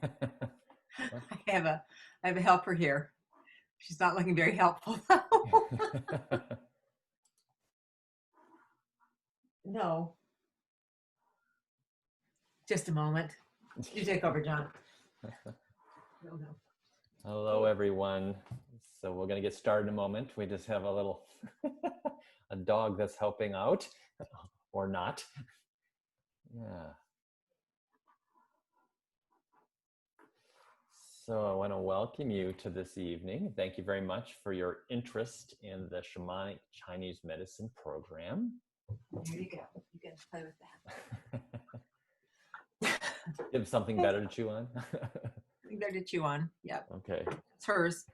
I have a helper here. She's not looking very helpful though. No. Just a moment. You take over, John. No. Hello, everyone. So we're going to get started in a moment. We just have a little a dog that's helping out, or not. Yeah. So I want to welcome you to this evening. Thank you very much for your interest in the Shamanic Chinese Medicine program. Here you go. You can play with that. You have something better to chew on? Something better to chew on. Yep. Okay. It's hers.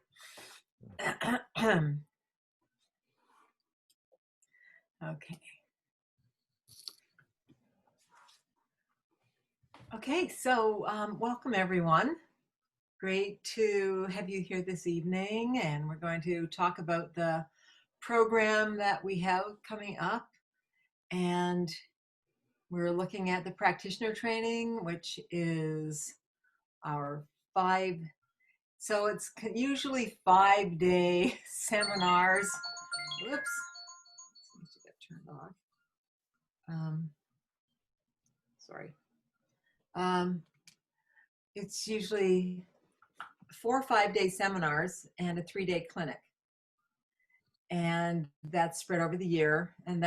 Okay. Okay, so welcome everyone. Great to have you here this evening, and we're going to talk about the program that we have coming up, and we're looking at the practitioner training, which is our so it's usually 5-day seminars. Whoops, seems to get turned off. Sorry. It's usually 4 or 5-day seminars and a 3-day clinic. And that's spread over the year. And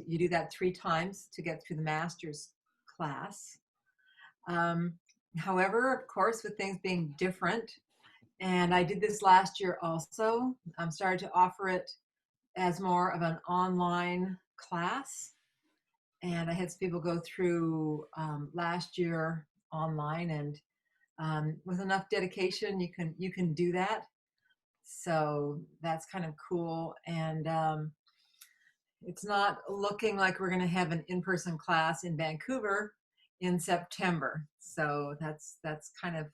you do that 3 times to get through the master's class. However, of course, with things being different, and I did this last year also, I'm starting to offer it as more of an online class. And I had some people go through last year online, and with enough dedication, you can do that. So that's kind of cool. And it's not looking like we're going to have an in-person class in Vancouver in September. So that's kind of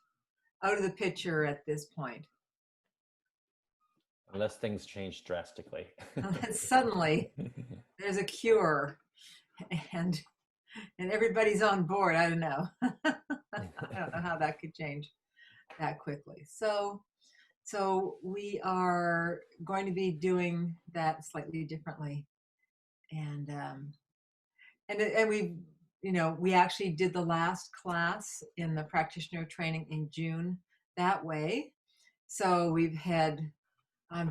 out of the picture at this point. Unless things change drastically. Unless suddenly there's a cure and everybody's on board. I don't know. I don't know how that could change that quickly. So we are going to be doing that slightly differently, and we actually did the last class in the practitioner training in June that way. So we've had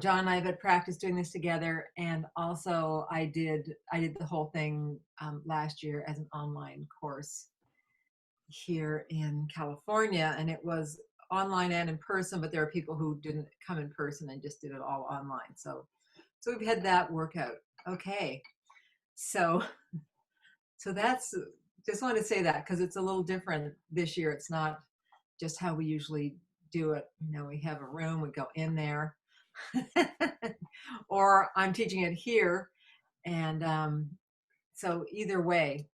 John and I have had practice doing this together, and also I did the whole thing last year as an online course here in California, and it was online and in person, but there are people who didn't come in person and just did it all online. So we've had that work out. Okay, so that's, just wanted to say that because it's a little different this year. It's not just how we usually do it. We have a room, we go in there, or I'm teaching it here, and so either way,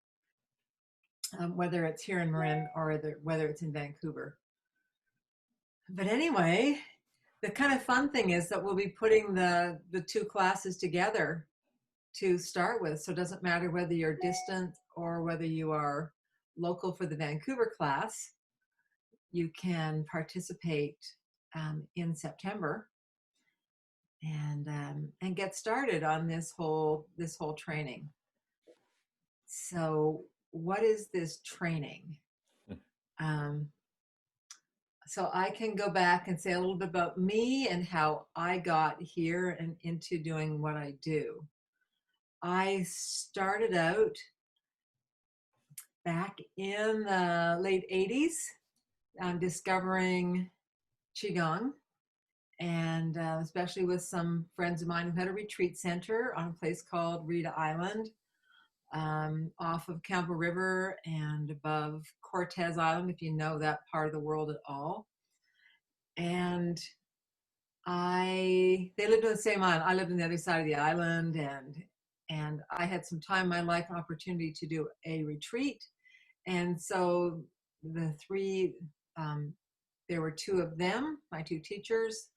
whether it's here in Marin or whether it's in Vancouver. But anyway, the kind of fun thing is that we'll be putting the 2 classes together to start with. So it doesn't matter whether you're distant or whether you are local for the Vancouver class, you can participate in September and get started on this whole training. So what is this training? So I can go back and say a little bit about me and how I got here and into doing what I do. I started out back in the late 80s discovering Qigong, and especially with some friends of mine who had a retreat center on a place called Rita Island, off of Campbell River and above Cortez Island, if you know that part of the world at all. And they lived on the same island. I lived on the other side of the island, and I had some time in my life, an opportunity to do a retreat. And so the 3, there were 2 of them, my 2 teachers,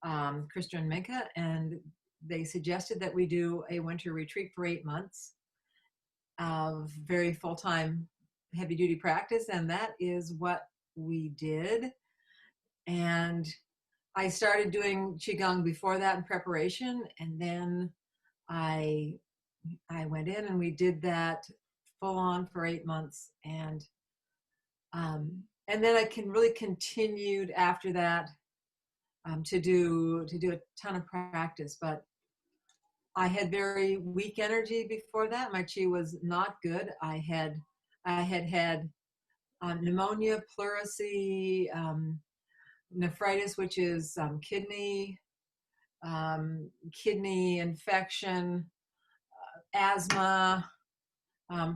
Krista and Minka, and they suggested that we do a winter retreat for 8 months of very full-time heavy-duty practice, and that is what we did. And I started doing Qigong before that in preparation. And then I went in and we did that full on for 8 months. And then I really continued after that to do a ton of practice. But I had very weak energy before that. My chi was not good. I had pneumonia, pleurisy, nephritis, which is kidney infection, asthma,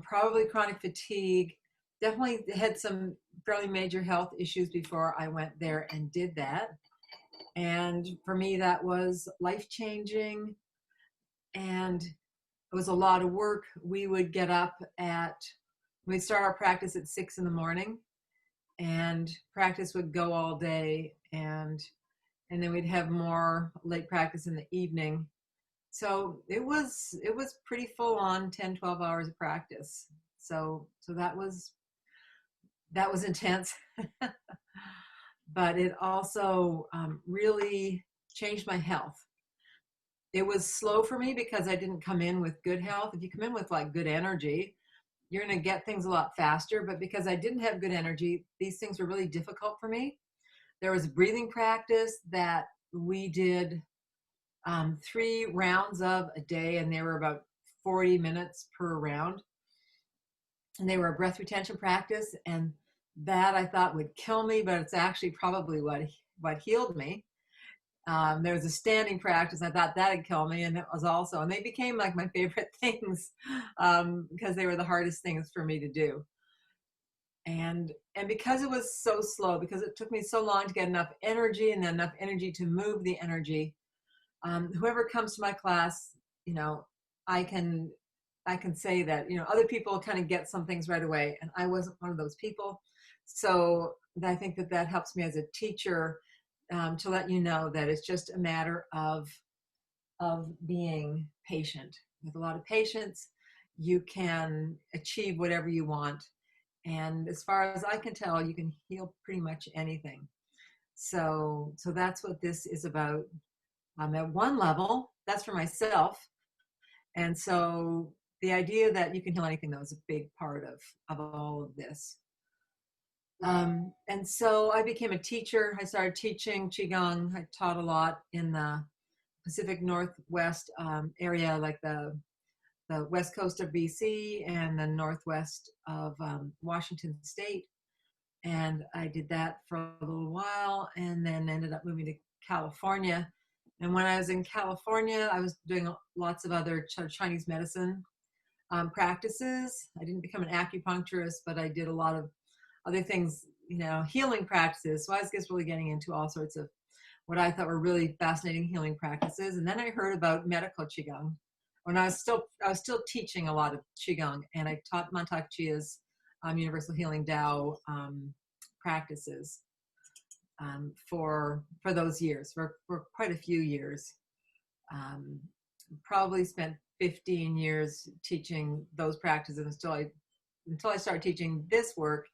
probably chronic fatigue. Definitely had some fairly major health issues before I went there and did that. And for me, that was life-changing. And it was a lot of work. We'd start our practice at 6 in the morning, and practice would go all day, and then we'd have more late practice in the evening. So it was pretty full on 10, 12 hours of practice. So that was intense. But it also really changed my health. It was slow for me because I didn't come in with good health. If you come in with like good energy, you're going to get things a lot faster. But because I didn't have good energy, these things were really difficult for me. There was breathing practice that we did 3 rounds of a day, and they were about 40 minutes per round. And they were a breath retention practice, and that I thought would kill me, but it's actually probably what healed me. There was a standing practice. I thought that'd kill me, and it was also, and they became like my favorite things because they were the hardest things for me to do. And because it was so slow, because it took me so long to get enough energy and then enough energy to move the energy, whoever comes to my class, I can say that, other people kind of get some things right away, and I wasn't one of those people. So I think that helps me as a teacher to let you know that it's just a matter of being patient. With a lot of patience, you can achieve whatever you want. And as far as I can tell, you can heal pretty much anything. So that's what this is about. At one level, that's for myself. And so the idea that you can heal anything, though, is a big part of all of this. And so I became a teacher. I started teaching Qigong. I taught a lot in the Pacific Northwest area, like the west coast of BC and the northwest of Washington State. And I did that for a little while, and then ended up moving to California. And when I was in California, I was doing lots of other Chinese medicine practices. I didn't become an acupuncturist, but I did a lot of other things, healing practices. So I was just really getting into all sorts of what I thought were really fascinating healing practices. And then I heard about medical Qigong when I was still teaching a lot of Qigong, and I taught Mantak Chia's Universal Healing Tao practices for those years, for quite a few years. Probably spent 15 years teaching those practices until I started teaching this work,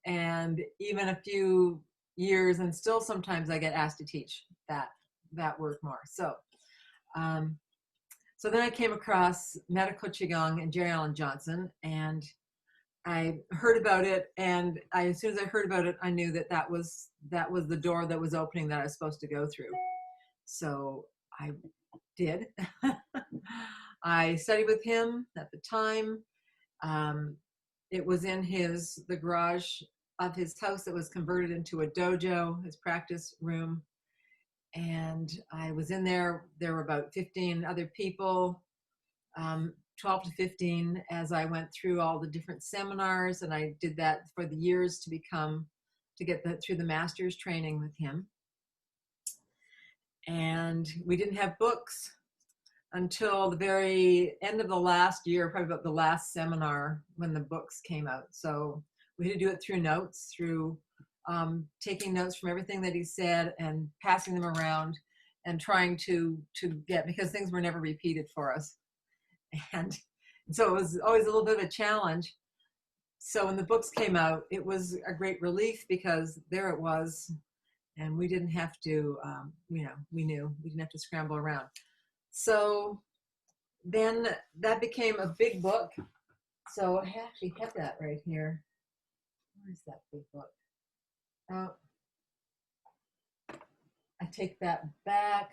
and even a few years, and still sometimes I get asked to teach that work more. So then I came across medical Qigong and Jerry Allen Johnson, and I heard about it, and as soon as I heard about it, I knew that was the door that was opening that I was supposed to go through. So I did. I studied with him at the time. It was in the garage of his house that was converted into a dojo, his practice room. And I was in there. There were about 15 other people, 12 to 15, as I went through all the different seminars. And I did that for the years to get through the master's training with him. And we didn't have books until the very end of the last year, probably about the last seminar, when the books came out. So we had to do it through notes, through taking notes from everything that he said and passing them around and trying to get, because things were never repeated for us. And so it was always a little bit of a challenge. So when the books came out, it was a great relief because there it was, and we didn't have to, we knew we didn't have to scramble around. So then that became a big book. So I actually have that right here. Where's that big book? Oh, I take that back.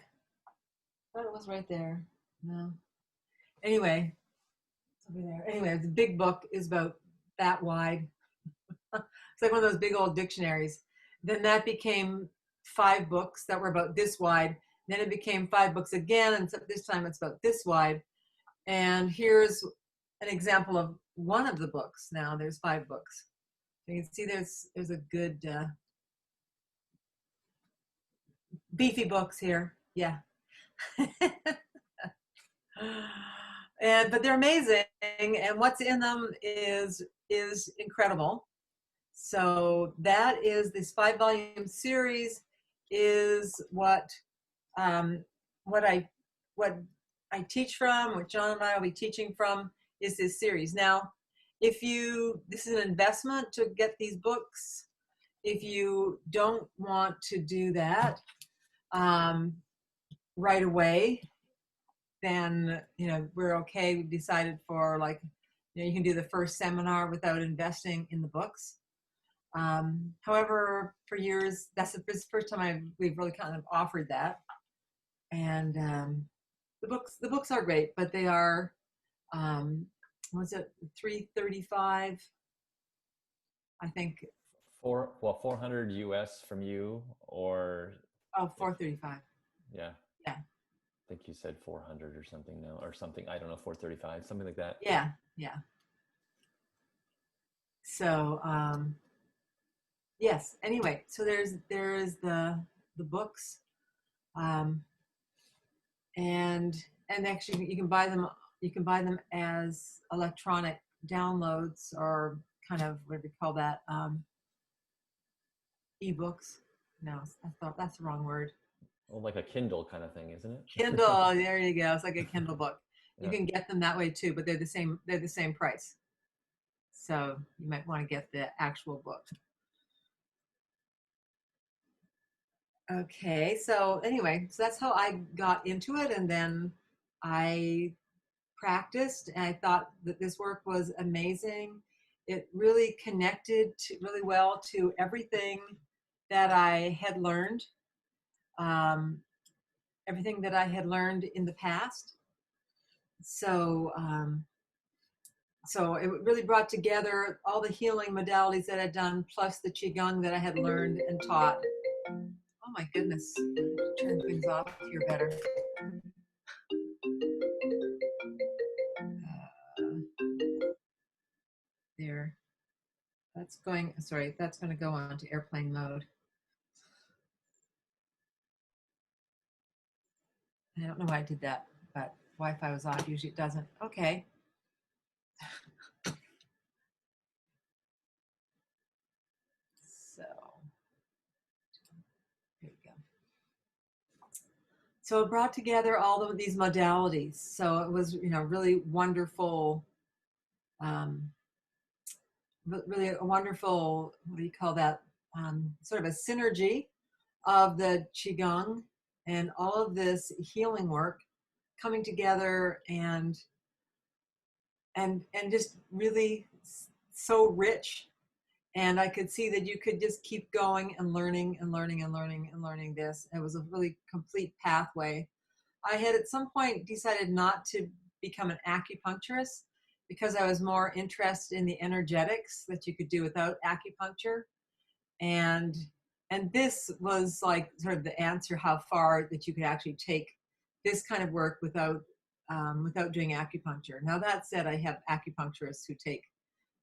Oh, it was right there. No. Anyway, it's over there. Anyway, the big book is about that wide. It's like one of those big old dictionaries. Then that became 5 books that were about this wide. Then it became 5 books again, and so this time it's about this wide. And here's an example of one of the books. Now there's 5 books. You can see there's a good beefy books here. Yeah. But they're amazing, and what's in them is incredible. So that is this 5-volume series is what I teach from, what John and I will be teaching from is this series. Now, this is an investment to get these books. If you don't want to do that right away, then we're okay. We decided for you can do the first seminar without investing in the books. However, for years, this is the first time we've really kind of offered that. And the books are great, but they are was it $335? I think. 400 US from you, or $435. Yeah. Yeah. I think you said 400 or something now, or something. I don't know, 435, something like that. Yeah. So yes. Anyway, so there's the books, and actually you can buy them. You can buy them as electronic downloads, or kind of what do we call that? Ebooks. No, that's the wrong word. Well, like a Kindle kind of thing, isn't it? Kindle. There you go. It's like a Kindle book. You Yeah. can get them that way too, but they're the same price. So you might want to get the actual book. Okay, so anyway, so that's how I got into it, and then I practiced, and I thought that this work was amazing. It really connected really well to everything that I had learned, everything that I had learned in the past. So so it really brought together all the healing modalities that I'd done, plus the Qigong that I had learned and taught. Oh my goodness, turn things off here better. There, that's going to go on to airplane mode. I don't know why I did that, but Wi-Fi was off. Usually it doesn't. Okay. So there you go. So it brought together all of these modalities. So it was, really wonderful, really a wonderful, what do you call that? Sort of a synergy of the Qigong and all of this healing work coming together, and just really so rich. And I could see that you could just keep going and learning and learning and learning and learning this. It was a really complete pathway. I had at some point decided not to become an acupuncturist because I was more interested in the energetics that you could do without acupuncture. And this was like sort of the answer, how far that you could actually take this kind of work without doing acupuncture. Now that said, I have acupuncturists who take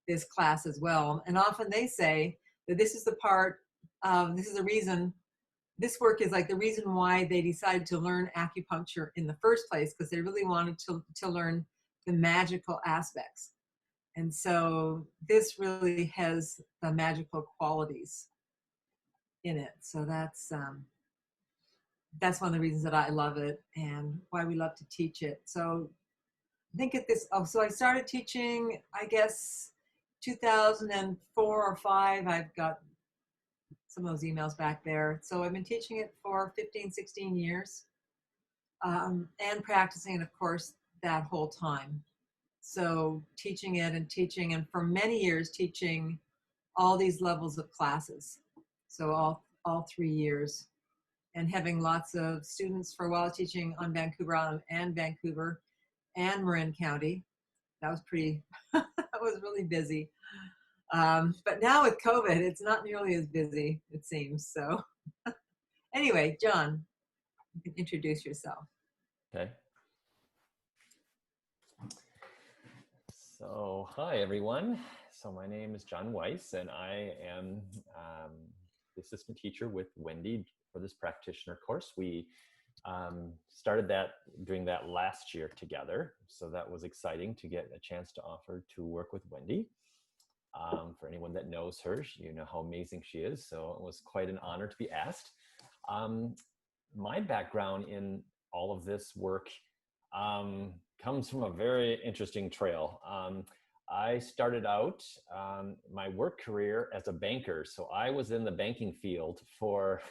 this class as well, and often they say that this is the reason this work is like the reason why they decided to learn acupuncture in the first place, because they really wanted to learn the magical aspects. And so this really has the magical qualities in it. So that's one of the reasons that I love it and why we love to teach it. So I think so I started teaching, I guess, 2004 or 5. I've got some of those emails back there. So I've been teaching it for 15, 16 years, and practicing it, of course, that whole time. So teaching it and teaching, and for many years teaching all these levels of classes. So all 3 years, and having lots of students for a while, teaching on Vancouver Island and Vancouver and Marin County. That was pretty, that was really busy. But now with COVID, it's not nearly as busy, it seems. So anyway, John, you can introduce yourself. Okay. So, hi everyone. So my name is John Weiss, and I am the assistant teacher with Wendy for this practitioner course. We started doing that last year together. So that was exciting to get a chance to offer to work with Wendy. For anyone that knows her, you know how amazing she is. So it was quite an honor to be asked. My background in all of this work comes from a very interesting trail. I started out my work career as a banker. So I was in the banking field for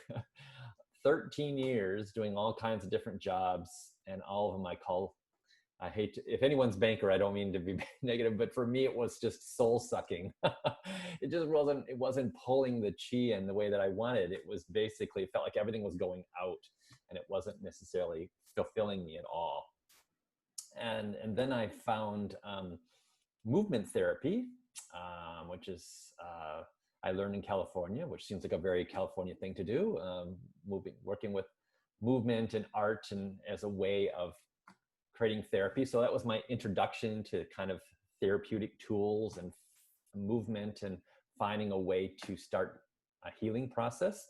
13 years doing all kinds of different jobs, and all of them I hate to, if anyone's banker, I don't mean to be negative, but for me, it was just soul sucking. It wasn't pulling the chi in the way that I wanted. It was basically, it felt like everything was going out, and it wasn't necessarily fulfilling me at all. And then I found movement therapy, which is, I learned in California, which seems like a very California thing to do, working with movement and art and as a way of creating therapy. So that was my introduction to kind of therapeutic tools and movement and finding a way to start a healing process.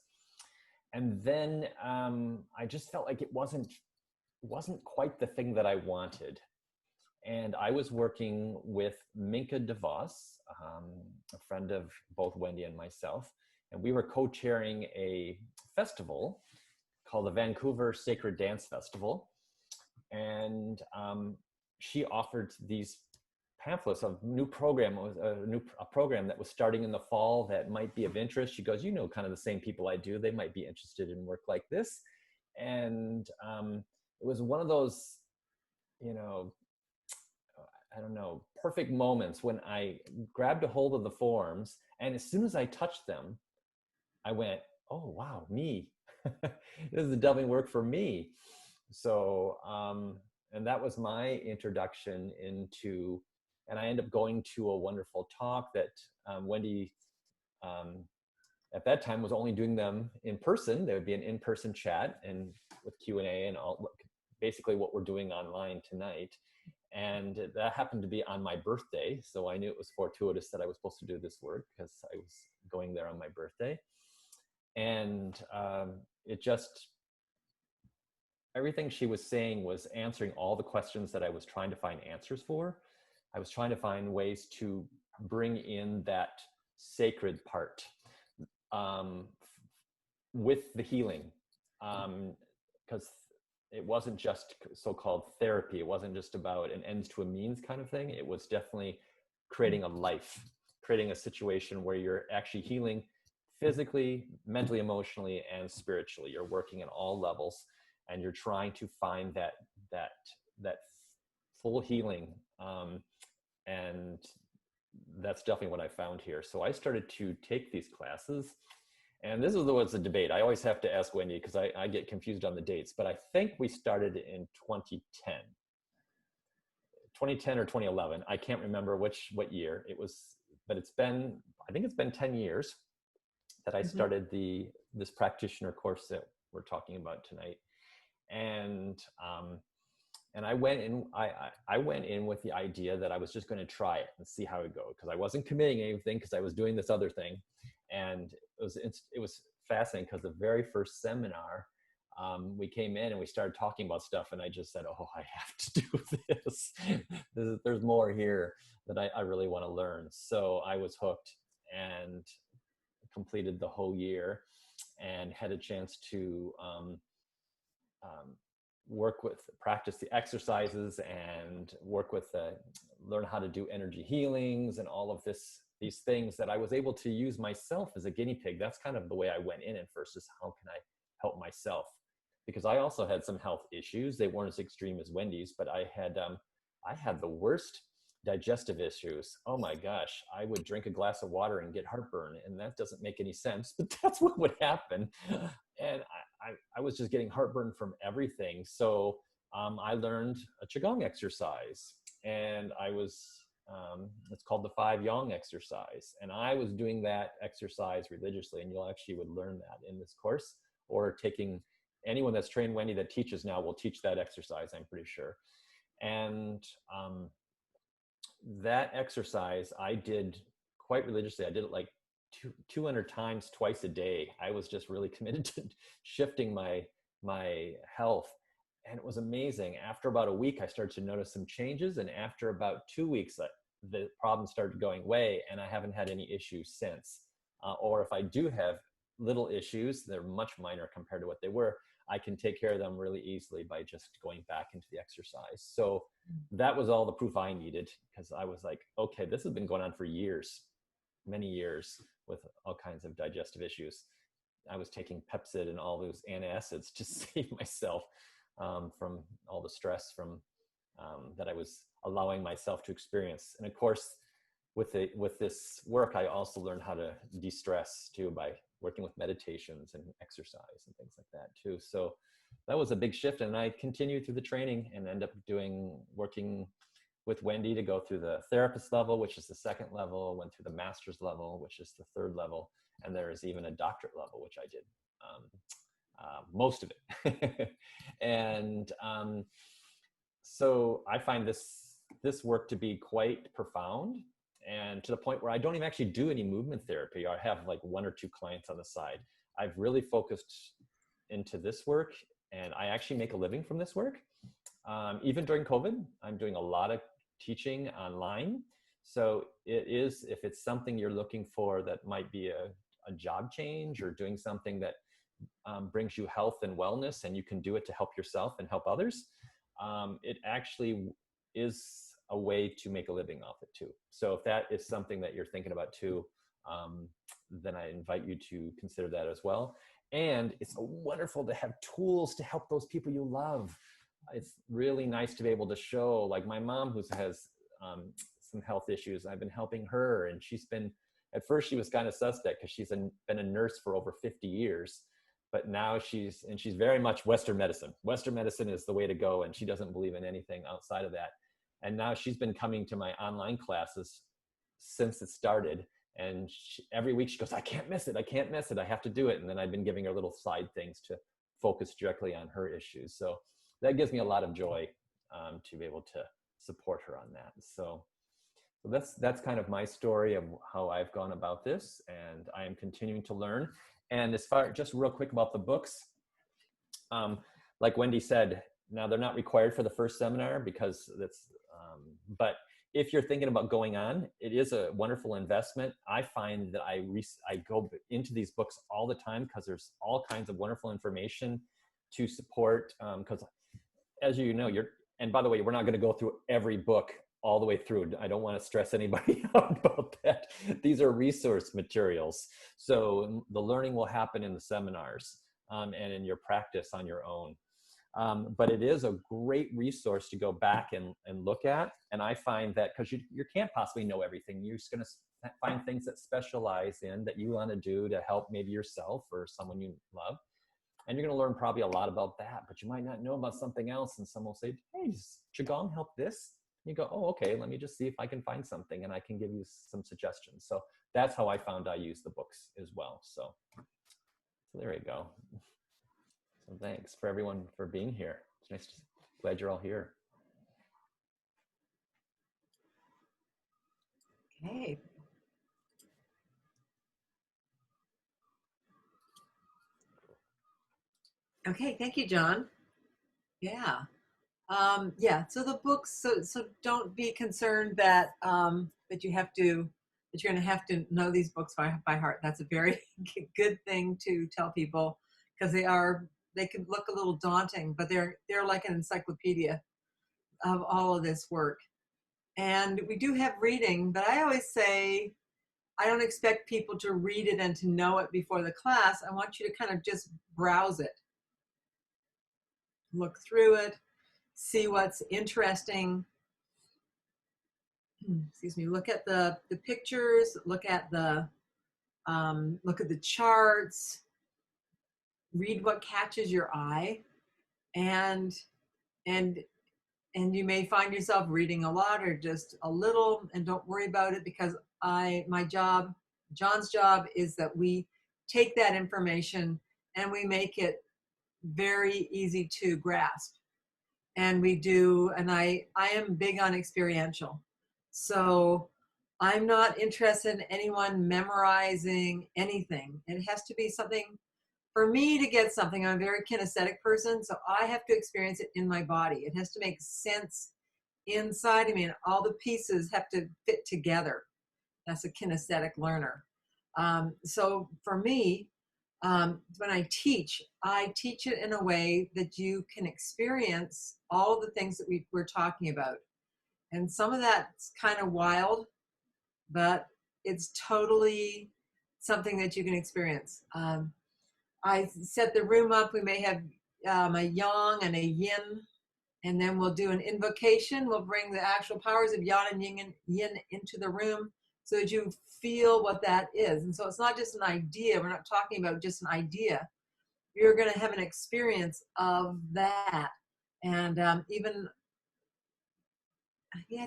And then I just felt like it wasn't quite the thing that I wanted. And I was working with Minka DeVos, a friend of both Wendy and myself, and we were co-chairing a festival called the Vancouver Sacred Dance Festival. And she offered these pamphlets of new program, a program that was starting in the fall that might be of interest. She goes, you know, kind of the same people I do, they might be interested in work like this. And it was one of those, you know, I don't know, perfect moments when I grabbed a hold of the forms, and as soon as I touched them, I went, oh, wow, me. This is definitely work for me. So, and that was my introduction into, and I ended up going to a wonderful talk that Wendy, at that time, was only doing them in person. There would be an in-person chat and with Q&A and all, basically what we're doing online tonight. And that happened to be on my birthday. So I knew it was fortuitous that I was supposed to do this work because I was going there on my birthday. And it just, everything she was saying was answering all the questions that I was trying to find answers for. I was trying to find ways to bring in that sacred part with the healing, because it wasn't just so-called therapy. It wasn't just about an ends to a means kind of thing. It was definitely creating a life, creating a situation where you're actually healing physically, mentally, emotionally, and spiritually. You're working at all levels, and you're trying to find that full healing. And that's definitely what I found here. So I started to take these classes. And this is what's a debate. I always have to ask Wendy because I get confused on the dates, but I think we started in 2010. 2010 or 2011. I can't remember what year it was, but I think it's been 10 years that I started this practitioner course that we're talking about tonight. And I went in with the idea that I was just going to try it and see how it goes, because I wasn't committing anything because I was doing this other thing. And it was fascinating because the very first seminar, we came in and we started talking about stuff, and I just said, oh, I have to do this. There's more here that I really want to learn. So I was hooked and completed the whole year and had a chance to practice the exercises and work with learn how to do energy healings and all of this these things that I was able to use myself as a guinea pig. That's kind of the way I went in at first, is how can I help myself? Because I also had some health issues. They weren't as extreme as Wendy's, but I had the worst digestive issues. Oh my gosh, I would drink a glass of water and get heartburn, and that doesn't make any sense, but that's what would happen. And I was just getting heartburn from everything. So I learned a Chigong exercise, and it's called the 5 Yang exercise. And I was doing that exercise religiously, and you'll actually would learn that in this course, or anyone that's trained Wendy that teaches now will teach that exercise, I'm pretty sure. And that exercise I did quite religiously. I did it like 200 times twice a day. I was just really committed to shifting my health. And it was amazing. After about a week, I started to notice some changes. And after about 2 weeks, the problem started going away, and I haven't had any issues since. Or if I do have little issues, they're much minor compared to what they were. I can take care of them really easily by just going back into the exercise. So that was all the proof I needed, because I was like, okay, this has been going on for years, many years, with all kinds of digestive issues. I was taking Pepcid and all those antacids to save myself from all the stress that I was allowing myself to experience. And of course, with this work, I also learned how to de-stress too, by working with meditations and exercise and things like that too. So that was a big shift. And I continued through the training and ended up working with Wendy to go through the therapist level, which is the 2nd level, went through the master's level, which is the 3rd level. And there is even a doctorate level, which I did most of it. And so I find this work to be quite profound, and to the point where I don't even actually do any movement therapy. I have like 1 or 2 clients on the side. I've really focused into this work, and I actually make a living from this work. Even during COVID, I'm doing a lot of teaching online. So if it's something you're looking for that might be a job change, or doing something that brings you health and wellness, and you can do it to help yourself and help others, it actually is a way to make a living off it too. So if that is something that you're thinking about too, then I invite you to consider that as well. And it's wonderful to have tools to help those people you love. It's really nice to be able to show, like my mom, who has some health issues. I've been helping her, and at first she was kind of suspect, because she's been a nurse for over 50 years. But now she's very much Western medicine. Western medicine is the way to go, and she doesn't believe in anything outside of that. And now she's been coming to my online classes since it started. And every week she goes, I can't miss it. I can't miss it. I have to do it. And then I've been giving her little side things to focus directly on her issues. So that gives me a lot of joy to be able to support her on that. So that's kind of my story of how I've gone about this, and I am continuing to learn. And as far, just real quick about the books, like Wendy said, now they're not required for the first seminar, because but if you're thinking about going on, it is a wonderful investment. I find that I go into these books all the time, because there's all kinds of wonderful information to support. Because as you know, and by the way, we're not going to go through every book all the way through. I don't want to stress anybody out about that. These are resource materials. So the learning will happen in the seminars and in your practice on your own. But it is a great resource to go back and look at. And I find that, because you can't possibly know everything, you're just going to find things that specialize in that you want to do to help maybe yourself or someone you love. And you're going to learn probably a lot about that, but you might not know about something else. And someone will say, hey, does Chigong help this? You go, oh, okay, let me just see if I can find something, and I can give you some suggestions. So that's how I found I use the books as well. So there you go. So thanks for everyone for being here. It's nice. Glad you're all here. Okay. Okay, thank you, John. Yeah. So the books, so don't be concerned that that you're going to have to know these books by heart. That's a very good thing to tell people, because they can look a little daunting, but they're like an encyclopedia of all of this work. And we do have reading, but I always say I don't expect people to read it and to know it before the class. I want you to kind of just browse it, look through it, see what's interesting. Excuse me. Look at the pictures. Look at the charts. Read what catches your eye, and and you may find yourself reading a lot or just a little, and don't worry about it, because John's job is that we take that information and we make it very easy to grasp. And I am big on experiential. So I'm not interested in anyone memorizing anything. It has to be something, for me to get something. I'm a very kinesthetic person, so I have to experience it in my body. It has to make sense inside of me, and all the pieces have to fit together. That's a kinesthetic learner. So for me, when I teach it in a way that you can experience all the things that we're talking about. And some of that's kind of wild, but it's totally something that you can experience. I set the room up. We may have a yang and a yin, and then we'll do an invocation. We'll bring the actual powers of yang and yin into the room so that you feel what that is. And so it's not just an idea. We're not talking about just an idea. You're going to have an experience of that. And I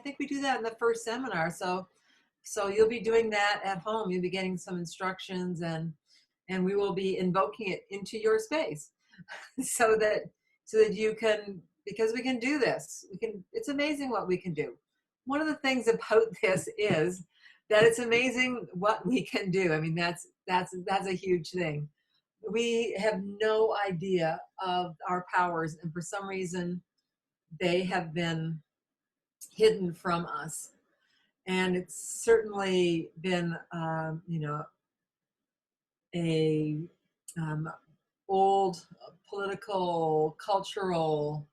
think we do that in the first seminar. So you'll be doing that at home. You'll be getting some instructions, and we will be invoking it into your space so that you can, because we can do this. It's amazing what we can do. One of the things about this is that it's amazing what we can do. I mean, that's a huge thing. We have no idea of our powers, and for some reason they have been hidden from us. And it's certainly been, a old political, cultural,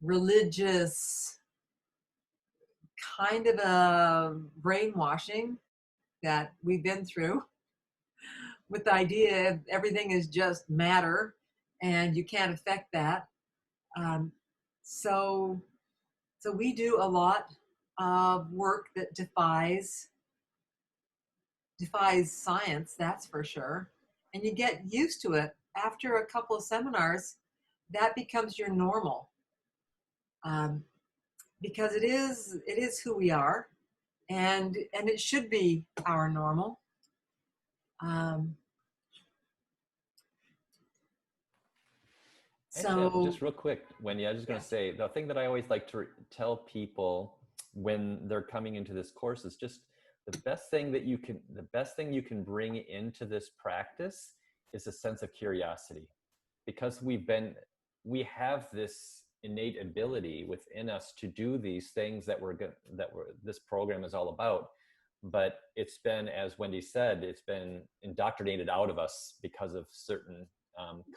religious kind of a brainwashing that we've been through, with the idea of everything is just matter and you can't affect that. So we do a lot of work that defies science, that's for sure. And you get used to it. After a couple of seminars, that becomes your normal, because it is who we are, and it should be our normal. Actually, just real quick, Wendy, I was just going to say, the thing that I always like to tell people when they're coming into this course is just the best thing you can bring into this practice is a sense of curiosity, because we have this innate ability within us to do these things that this program is all about. But it's been, as Wendy said, it's been indoctrinated out of us because of certain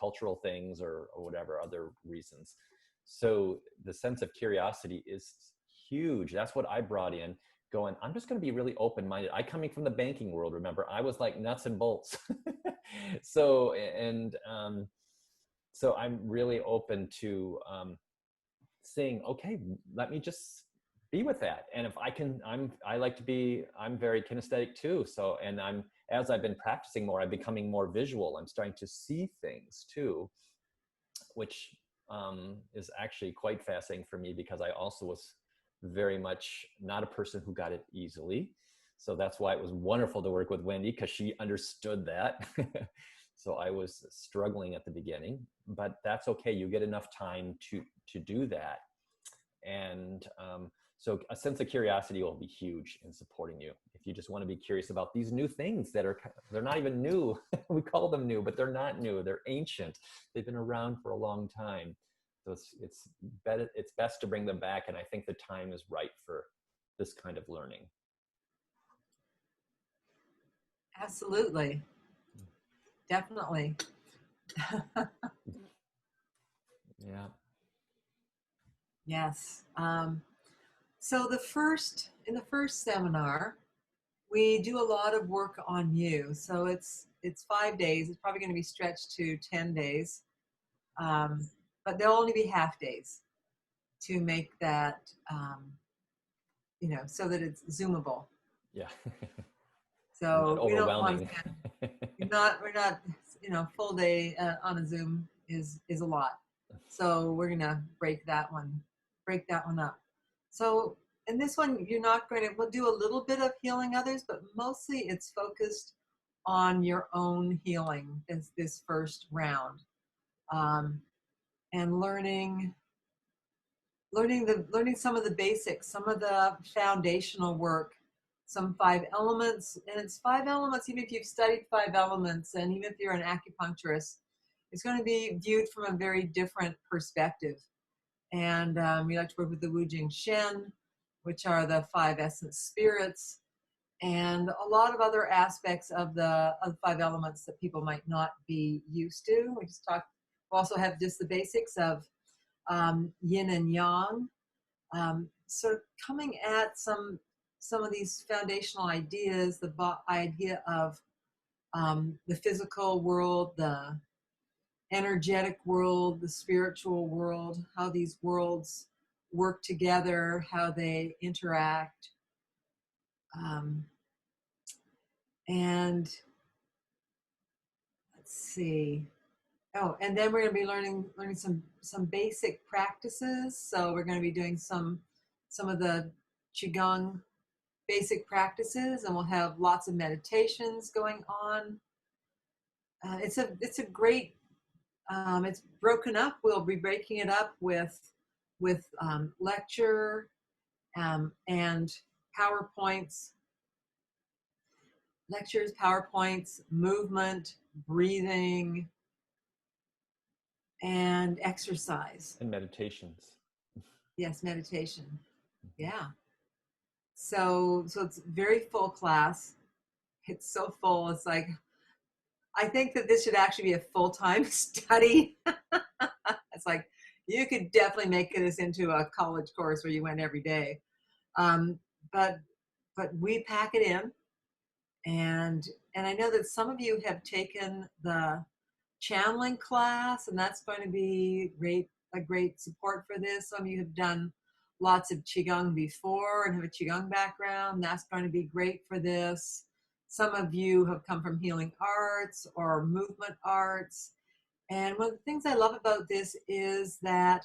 cultural things or whatever other reasons. So the sense of curiosity is huge. That's what I brought in, going, I'm just going to be really open-minded. I coming from the banking world, remember, I was like nuts and bolts. So I'm really open to saying, okay, let me just be with that. And if I can, I'm very kinesthetic too. So, and as I've been practicing more, I'm becoming more visual. I'm starting to see things too, which is actually quite fascinating for me, because I also was very much not a person who got it easily. So that's why it was wonderful to work with Wendy, because she understood that. So I was struggling at the beginning, but that's okay. You get enough time to do that. And so a sense of curiosity will be huge in supporting you. If you just want to be curious about these new things they're not even new. We call them new, but they're not new. They're ancient. They've been around for a long time. So it's best to bring them back. And I think the time is right for this kind of learning. Absolutely. Definitely. Yeah. Yes. So in the first seminar, we do a lot of work on you. So it's 5 days. It's probably going to be stretched to 10 days. But they'll only be half days to make that, so that it's Zoomable. Yeah. So Not we don't want overwhelming. to spend, we're not, full day on a Zoom is a lot. So we're going to break that one up. So in this one, we'll do a little bit of healing others, but mostly it's focused on your own healing this first round. And learning some of the basics, some of the foundational work, some 5 elements. And it's 5 elements, even if you've studied 5 elements, and even if you're an acupuncturist, it's going to be viewed from a very different perspective. And we like to work with the Wu Jing Shen, which are the 5 essence spirits, and a lot of other aspects of the 5 elements that people might not be used to. We also have just the basics of yin and yang, sort of coming at some of these foundational ideas, the idea of the physical world, the energetic world, the spiritual world, how these worlds work together, how they interact. And let's see. Oh, and then we're going to be learning some basic practices. So we're going to be doing some of the Qigong basic practices, and we'll have lots of meditations going on. It's a great. It's broken up. We'll be breaking it up with lecture and PowerPoints, lectures, PowerPoints, movement, breathing, and exercise. And meditations. Yes, meditation. Yeah. So it's very full class. It's so full. It's like, I think that this should actually be a full-time study. It's like, you could definitely make this into a college course where you went every day. But we pack it in. And I know that some of you have taken the channeling class, and that's going to be a great support for this. Some of you have done lots of Qigong before and have a Qigong background. That's going to be great for this. Some of you have come from healing arts or movement arts. And one of the things I love about this is that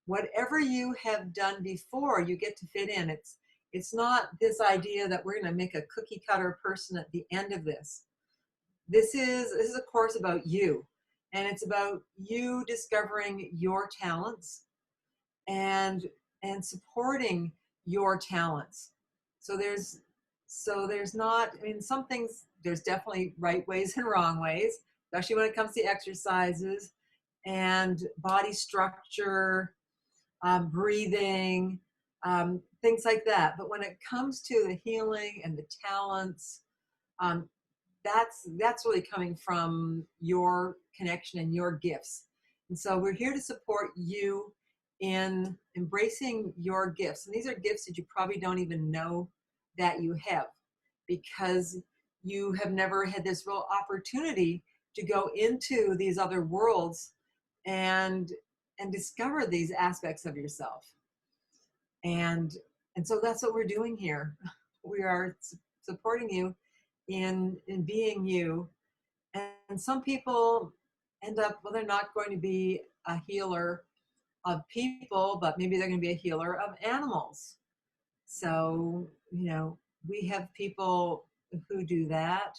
whatever you have done before, you get to fit in. It's not this idea that we're going to make a cookie cutter person at the end of this. This is a course about you, and it's about you discovering your talents and supporting your talents. So there's not, I mean, some things, there's definitely right ways and wrong ways, especially when it comes to exercises and body structure, breathing, things like that. But when it comes to the healing and the talents, that's really coming from your connection and your gifts. And so we're here to support you in embracing your gifts. And these are gifts that you probably don't even know that you have, because you have never had this real opportunity to go into these other worlds and discover these aspects of yourself. And so that's what we're doing here. We are supporting you in being you. And some people end up, well, they're not going to be a healer of people, but maybe they're going to be a healer of animals. So, we have people who do that.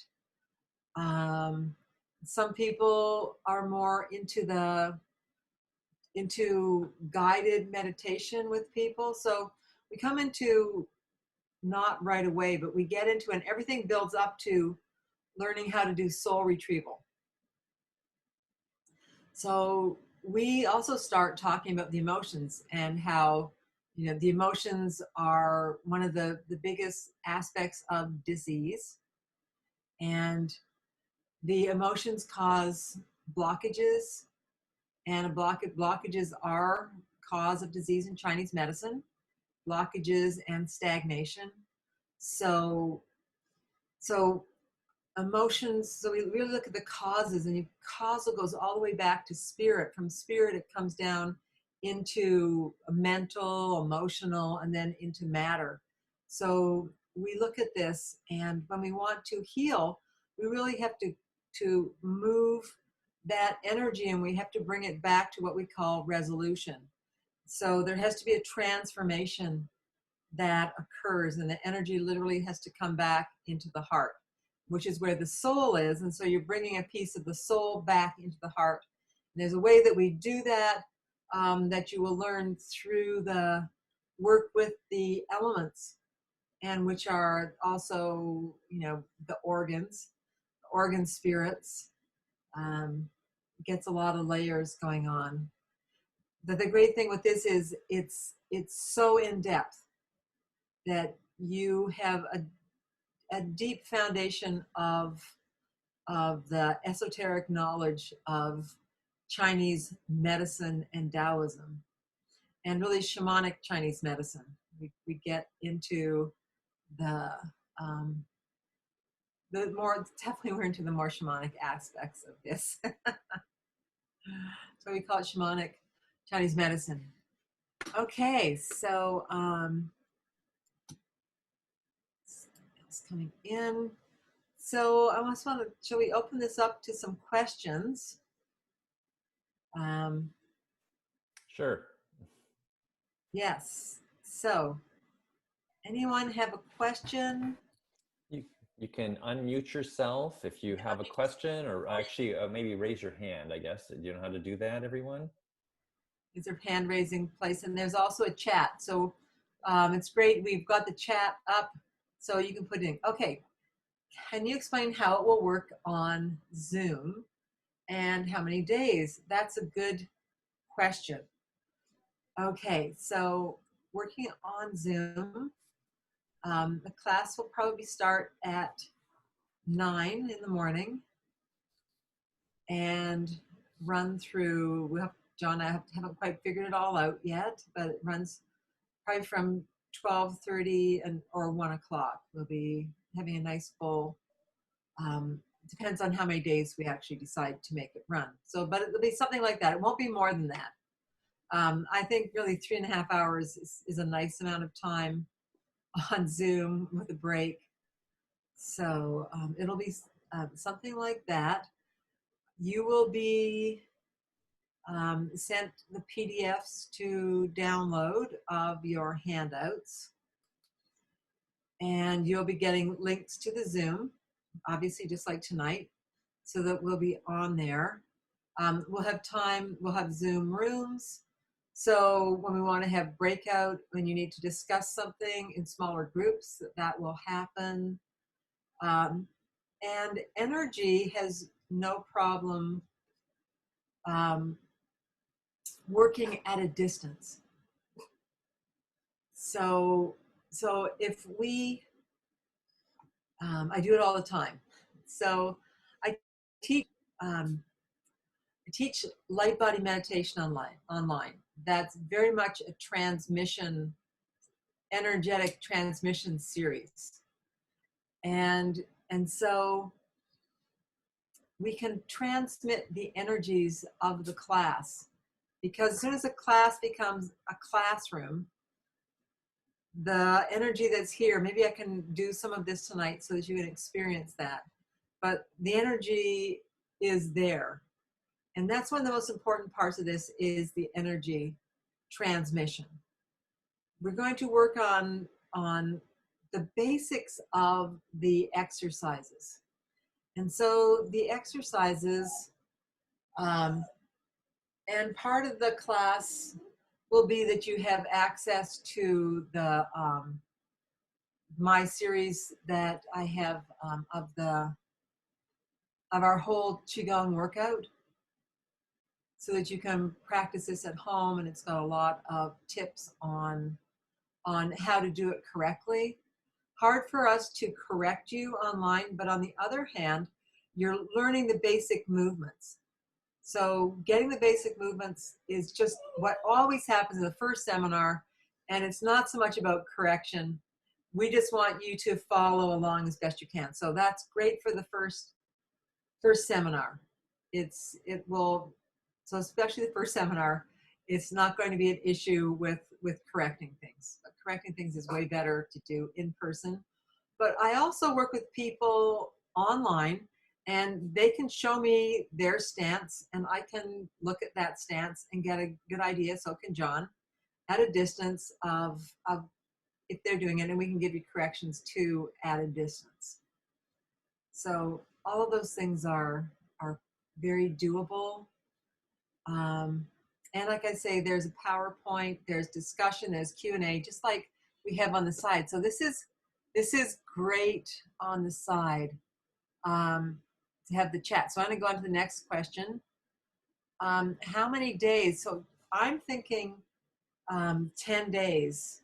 Some people are more into guided meditation with people. So we come into, not right away, but we get into, and everything builds up to learning how to do soul retrieval. So we also start talking about the emotions and how, the emotions are one of the biggest aspects of disease. And the emotions cause blockages, and blockages are cause of disease in Chinese medicine, blockages and stagnation. So So emotions, so we really look at the causes, and causal goes all the way back to spirit. From spirit, it comes down into mental, emotional, and then into matter. So we look at this, and when we want to heal, we really have to move that energy, and we have to bring it back to what we call resolution. So there has to be a transformation that occurs, and the energy literally has to come back into the heart, which is where the soul is. And so you're bringing a piece of the soul back into the heart. And there's a way that we do that, that you will learn through the work with the elements, and which are also, the organs, organ spirits. Gets a lot of layers going on. But the great thing with this is it's so in depth that you have a deep foundation of the esoteric knowledge of Chinese medicine and Taoism, and really shamanic Chinese medicine. We get into um, the more, definitely we're into the more shamanic aspects of this. So we call it shamanic Chinese medicine. Okay, so it's coming in. So I just want to, shall we open this up to some questions? Sure. Yes. So anyone have a question? You can unmute yourself if you have a question, or actually maybe raise your hand, I guess. Do you know how to do that, everyone? Is there hand raising place? And there's also a chat. So it's great. We've got the chat up so you can put in. Okay. Can you explain how it will work on Zoom and how many days? That's a good question. Okay. So working on Zoom, the class will probably start at 9 in the morning and run through, John and I haven't quite figured it all out yet, but it runs probably from 12:30 or 1 o'clock. We'll be having a nice full, depends on how many days we actually decide to make it run. So, but it'll be something like that. It won't be more than that. I think really 3.5 hours is a nice amount of time on Zoom with a break. So it'll be something like that. You will be sent the PDFs to download of your handouts, and you'll be getting links to the Zoom, obviously just like tonight, so that we'll be on there. We'll have Zoom rooms. So when we want to have breakout, when you need to discuss something in smaller groups, that will happen. And energy has no problem working at a distance. So if we, I do it all the time. So I teach light body meditation online. That's very much a transmission, energetic transmission series. And so we can transmit the energies of the class, because as soon as a class becomes a classroom, the energy that's here, maybe I can do some of this tonight so that you can experience that, but the energy is there. And that's one of the most important parts of this, is the energy transmission. We're going to work on the basics of the exercises. And so the exercises, and part of the class will be that you have access to the my series that I have of our whole Qigong workout, so that you can practice this at home, and it's got a lot of tips on how to do it correctly. Hard for us to correct you online, but on the other hand, you're learning the basic movements. So getting the basic movements is just what always happens in the first seminar, and it's not so much about correction. we just want you to follow along as best you can. So that's great for the first seminar. So especially the first seminar, it's not going to be an issue with correcting things. Correcting things is way better to do in person. But I also work with people online, and they can show me their stance, and I can look at that stance and get a good idea. So can John, at a distance of if they're doing it, and we can give you corrections too at a distance. So all of those things are very doable. And like I say, there's a PowerPoint, there's discussion, there's Q&A, just like we have on the side. So this is great on the side to have the chat. So I'm going to go on to the next question. How many days? So I'm thinking 10 days.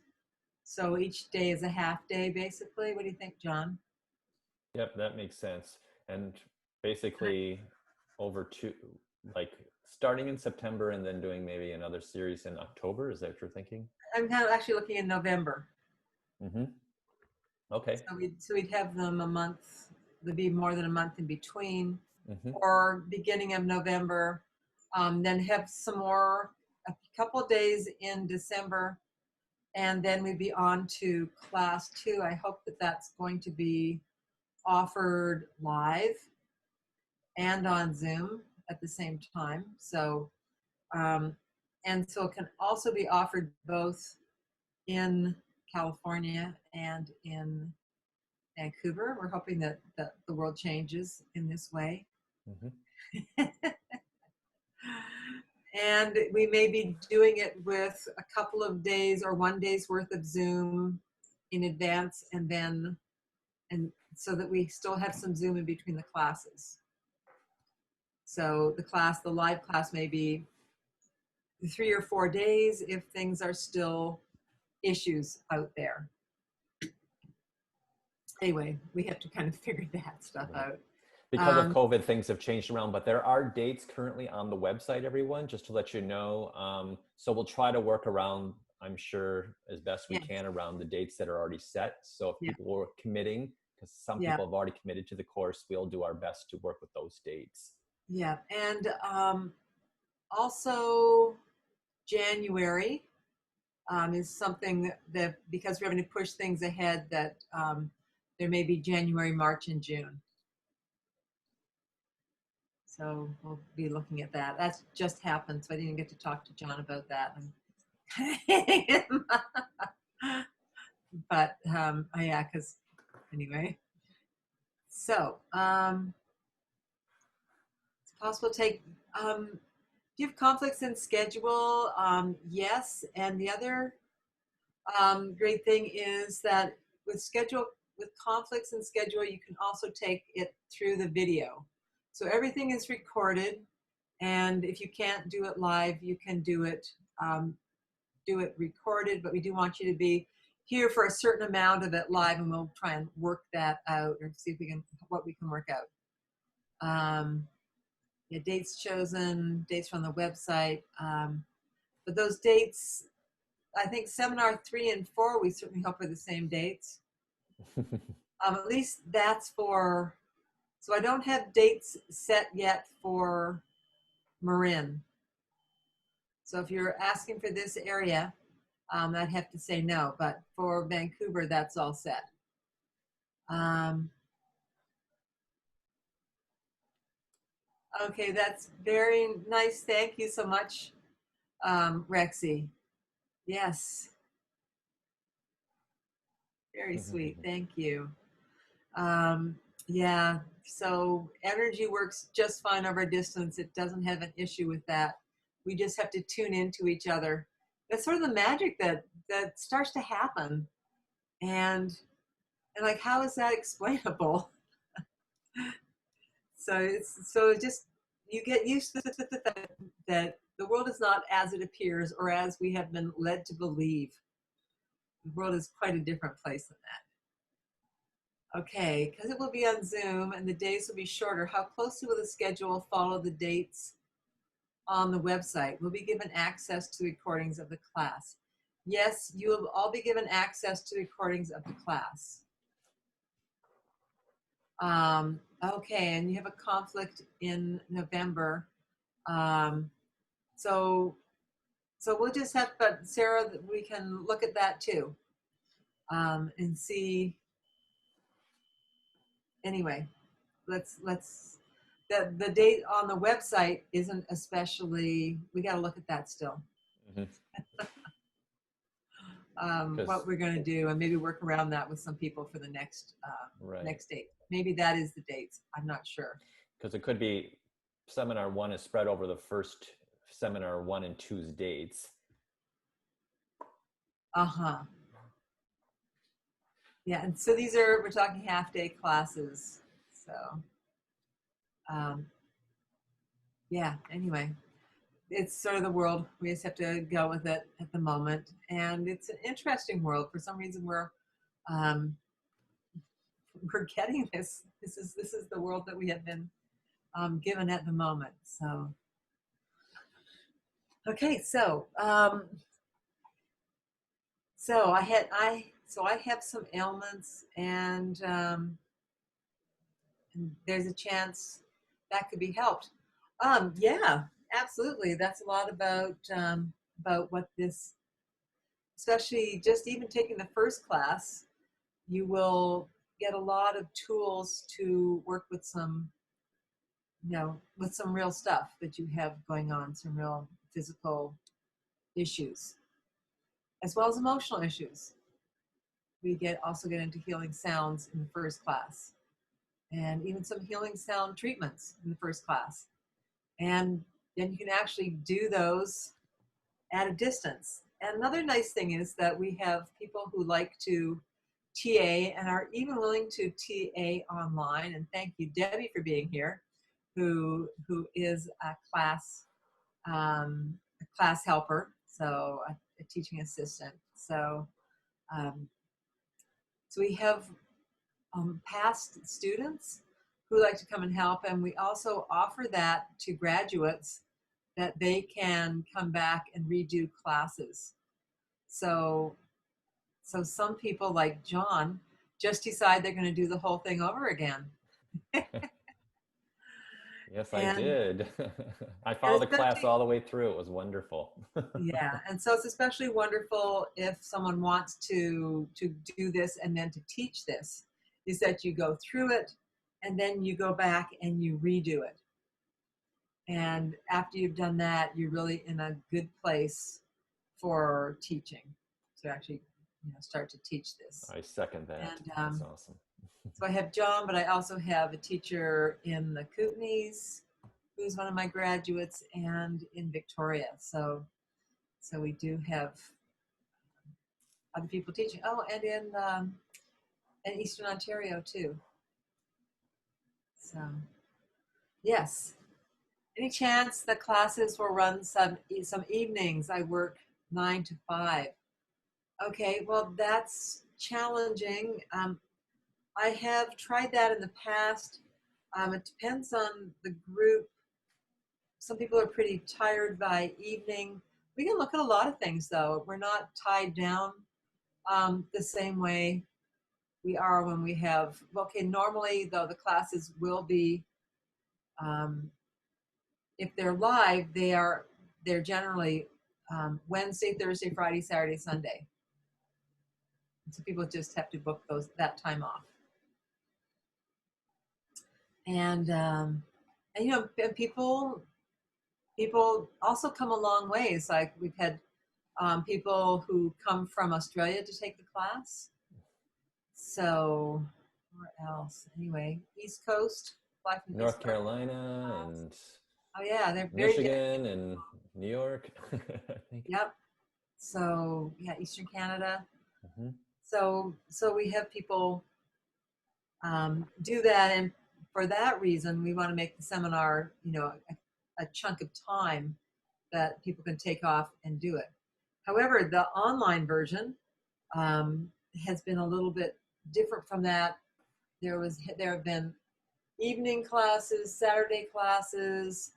So each day is a half day, basically. What do you think, John? Yep, that makes sense. And basically over like starting in September and then doing maybe another series in October. Is that what you're thinking? I'm kind of actually looking in November. Mm-hmm. Okay. So we'd have them a month. There'd be more than a month in between, Mm-hmm. or beginning of November. Then have some more, a couple of days in December, and then we'd be on to class 2. I hope that that's going to be offered live and on Zoom at the same time. So, and so it can also be offered both in California and in Vancouver. We're hoping that the world changes in this way. Mm-hmm. And we may be doing it with a couple of days or 1 day's worth of Zoom in advance, and so that we still have some Zoom in between the classes. So the live class may be 3 or 4 days if things are still issues out there. Anyway, we have to kind of figure that stuff out. Because of COVID, things have changed around, but there are dates currently on the website, everyone, just to let you know. So we'll try to work around, I'm sure, as best we can around the dates that are already set. So if people are committing, because some people have already committed to the course, we'll do our best to work with those dates. Yeah, and also January is something that because we're having to push things ahead, that there may be January, March, and June. So we'll be looking at that. That's just happened, so I didn't get to talk to John about that. But yeah, because anyway. So it's possible to take. Do you have conflicts in schedule? Yes, and the other great thing is that with conflicts in schedule, you can also take it through the video. So everything is recorded, and if you can't do it live, you can do it recorded. But we do want you to be here for a certain amount of it live, and we'll try and work that out or see if what we can work out. Yeah, dates chosen, dates from the website. But those dates, I think seminar 3 and 4, we certainly hope are the same dates. At least that's for. So I don't have dates set yet for Marin. So if you're asking for this area, I'd have to say no. But for Vancouver, that's all set. Okay, that's very nice. Thank you so much, Rexy. Yes. Very sweet. Thank you. Yeah, so energy works just fine over distance. It doesn't have an issue with that. We just have to tune into each other. That's sort of the magic that starts to happen. And like, how is that explainable? So just you get used to the fact that the world is not as it appears or as we have been led to believe. The world is quite a different place than that. Okay, because it will be on Zoom and the days will be shorter, how closely will the schedule follow the dates on the website? We'll be given access to recordings of the class. Yes, you will all be given access to recordings of the class. Okay, and you have a conflict in November. So we'll just have, but Sarah, we can look at that too, and see. Anyway, let's the date on the website isn't especially. We got to look at that still. Mhm. What we're going to do, and maybe work around that with some people for the next Right. next date. Maybe that is the dates. I'm not sure. Because it could be seminar 1 is spread over the first seminar 1 and 2's dates. Yeah, and so we're talking half-day classes. So, yeah, anyway, it's sort of the world. We just have to go with it at the moment. And it's an interesting world. For some reason, we're getting this. This is the world that we have been given at the moment. So, okay, so I have some ailments, and there's a chance that could be helped. Yeah, absolutely. That's a lot about what this, especially just even taking the first class, you will get a lot of tools to work with some, with some real stuff that you have going on, some real physical issues, as well as emotional issues. We also get into healing sounds in the first class, and even some healing sound treatments in the first class. And then you can actually do those at a distance. And another nice thing is that we have people who like to TA and are even willing to TA online. And thank you, Debbie, for being here, who is a class helper, so a teaching assistant. So we have past students who like to come and help, and we also offer that to graduates, that they can come back and redo classes. So some people, like John, just decide they're going to do the whole thing over again. Yes, I and, did. I and followed the class all the way through. It was wonderful. Yeah, and so it's especially wonderful if someone wants to do this and then to teach this, is that you go through it and then you go back and you redo it. And after you've done that, you're really in a good place for teaching, to actually start to teach this. I second that. And that's awesome. so I have John, but I also have a teacher in the Kootenays who's one of my graduates, and in Victoria. So we do have other people teaching. Oh, and in Eastern Ontario too. So yes. Any chance the classes will run some evenings? I work 9 to 5. Okay, well, that's challenging. I have tried that in the past. It depends on the group. Some people are pretty tired by evening. We can look at a lot of things, though. We're not tied down the same way we are when we have, okay, normally, though, the classes will be, if they're live, they're generally Wednesday, Thursday, Friday, Saturday, Sunday. So people just have to book that time off. And people also come a long ways. Like we've had people who come from Australia to take the class. So where else? Anyway, East Coast, North Carolina and oh yeah, they're Michigan and New York. I think. Yep. So yeah, Eastern Canada. Mm-hmm. So we have people do that, and for that reason, we want to make the seminar, a chunk of time that people can take off and do it. However, the online version has been a little bit different from that. There have been evening classes, Saturday classes,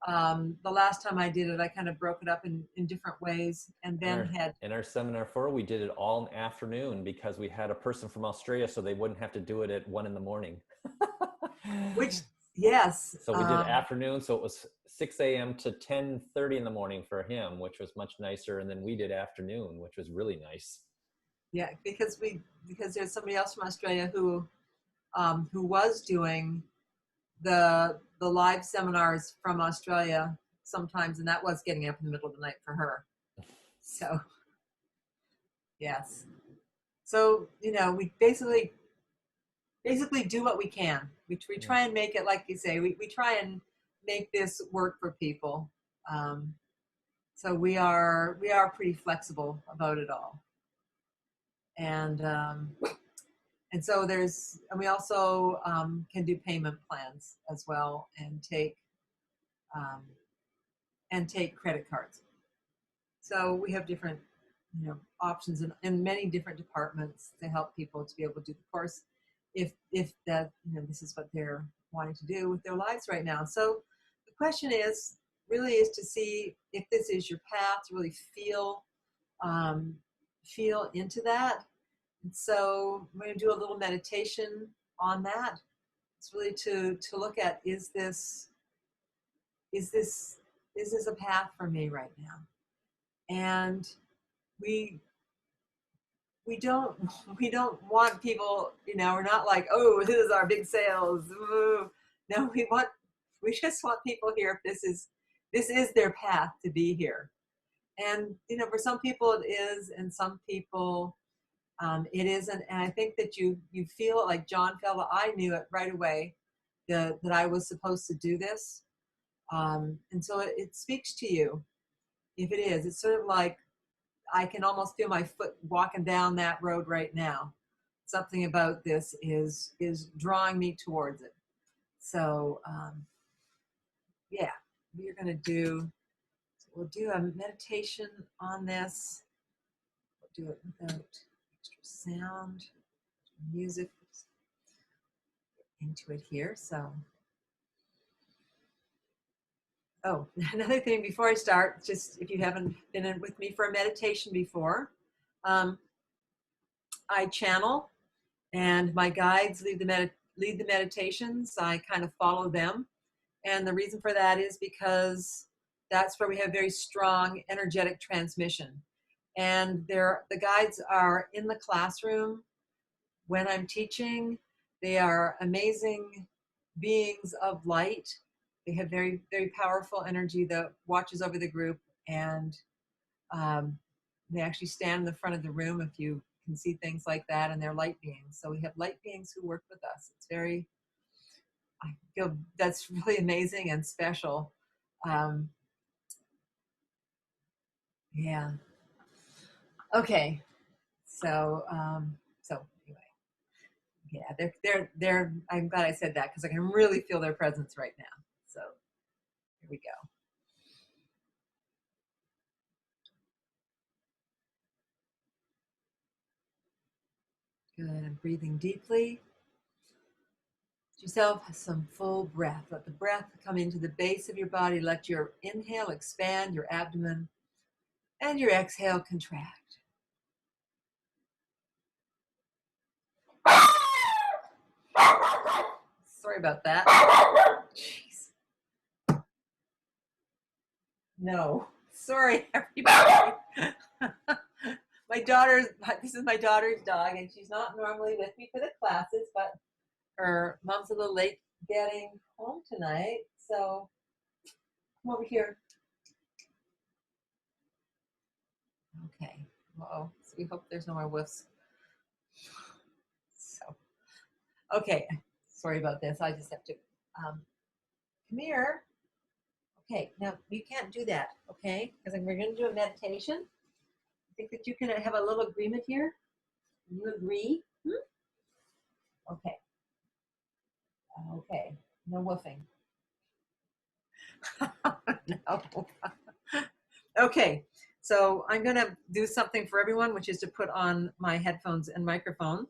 The last time I did it, I kind of broke it up in different ways, and then had in our seminar 4, we did it all in afternoon because we had a person from Australia, so they wouldn't have to do it at 1 in the morning. which yes, So we did afternoon, so it was 6 a.m. to 10:30 in the morning for him, which was much nicer. And then we did afternoon, which was really nice. yeah, because there's somebody else from Australia who was doing the live seminars from Australia sometimes, and that was getting up in the middle of the night for her. So yes, so we basically do what we can. We try and make it, like you say, we try and make this work for people. So we are pretty flexible about it all, and so and we also can do payment plans as well, and take credit cards. So we have different options in many different departments to help people to be able to do the course if that this is what they're wanting to do with their lives right now. So the question really is to see if this is your path, to really feel into that. And so I'm going to do a little meditation on that. It's really to look at, is this a path for me right now? And we don't want people, we're not like, oh, this is our big sales. Ooh. No, we just want people here if this is their path to be here. And for some people it is, and some people it isn't. And I think that you feel it, like John felt it. I knew it right away that I was supposed to do this. And so it speaks to you if it is. It's sort of like I can almost feel my foot walking down that road right now. Something about this is drawing me towards it. So yeah, we'll do a meditation on this. We'll do it without extra sound, music into it here. So, oh, another thing before I start, just if you haven't been in with me for a meditation before, I channel, and my guides lead the meditations. I kind of follow them. And the reason for that is because that's where we have very strong energetic transmission. And the guides are in the classroom when I'm teaching. They are amazing beings of light. They have very, very powerful energy that watches over the group, and they actually stand in the front of the room if you can see things like that, and they're light beings. So we have light beings who work with us. I feel that's really amazing and special. Yeah. Okay. So anyway, yeah, they're. I'm glad I said that because I can really feel their presence right now. So here we go. Good. And breathing deeply. Let yourself some full breath. Let the breath come into the base of your body. Let your inhale expand your abdomen, and your exhale contract. Sorry about that. Jeez. No. Sorry, everybody. This is my daughter's dog, and she's not normally with me for the classes, but her mom's a little late getting home tonight, so come over here. Okay. Uh-oh. So we hope there's no more whiffs. So, okay. Sorry about this. I just have to come here. Okay. Now you can't do that. Okay, because we're going to do a meditation. I think that you can have a little agreement here. You agree? Okay. Okay. No woofing. No. Okay. So I'm going to do something for everyone, which is to put on my headphones and microphone,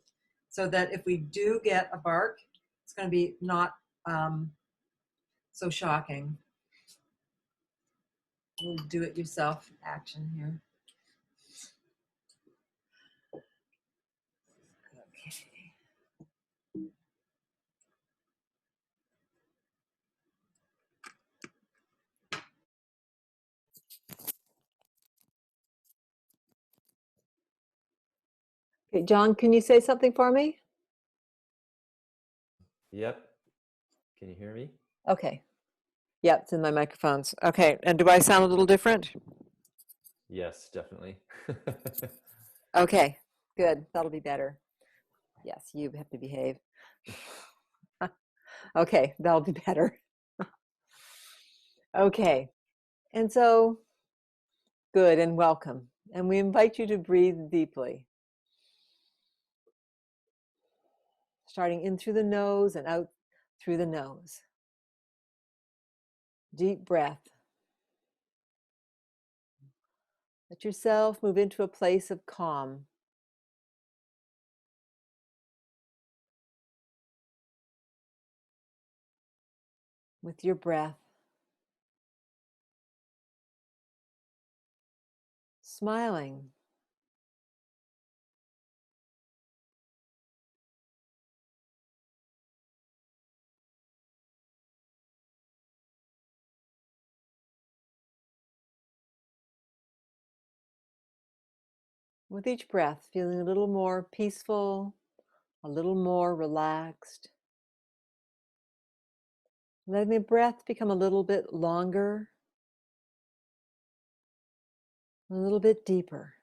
so that if we do get a bark, it's going to be not so shocking. little do-it-yourself action here. Okay. Okay, John, can you say something for me? Yep. Can you hear me? Okay. Yep, it's in my microphones. Okay, and do I sound a little different? Yes, definitely. Okay, good. That'll be better. Yes, you have to behave. Okay, that'll be better. Okay, and so good and welcome. And we invite you to breathe deeply, starting in through the nose and out through the nose. Deep breath. Let yourself move into a place of calm. With your breath. Smiling. With each breath, feeling a little more peaceful, a little more relaxed. Letting the breath become a little bit longer, a little bit deeper.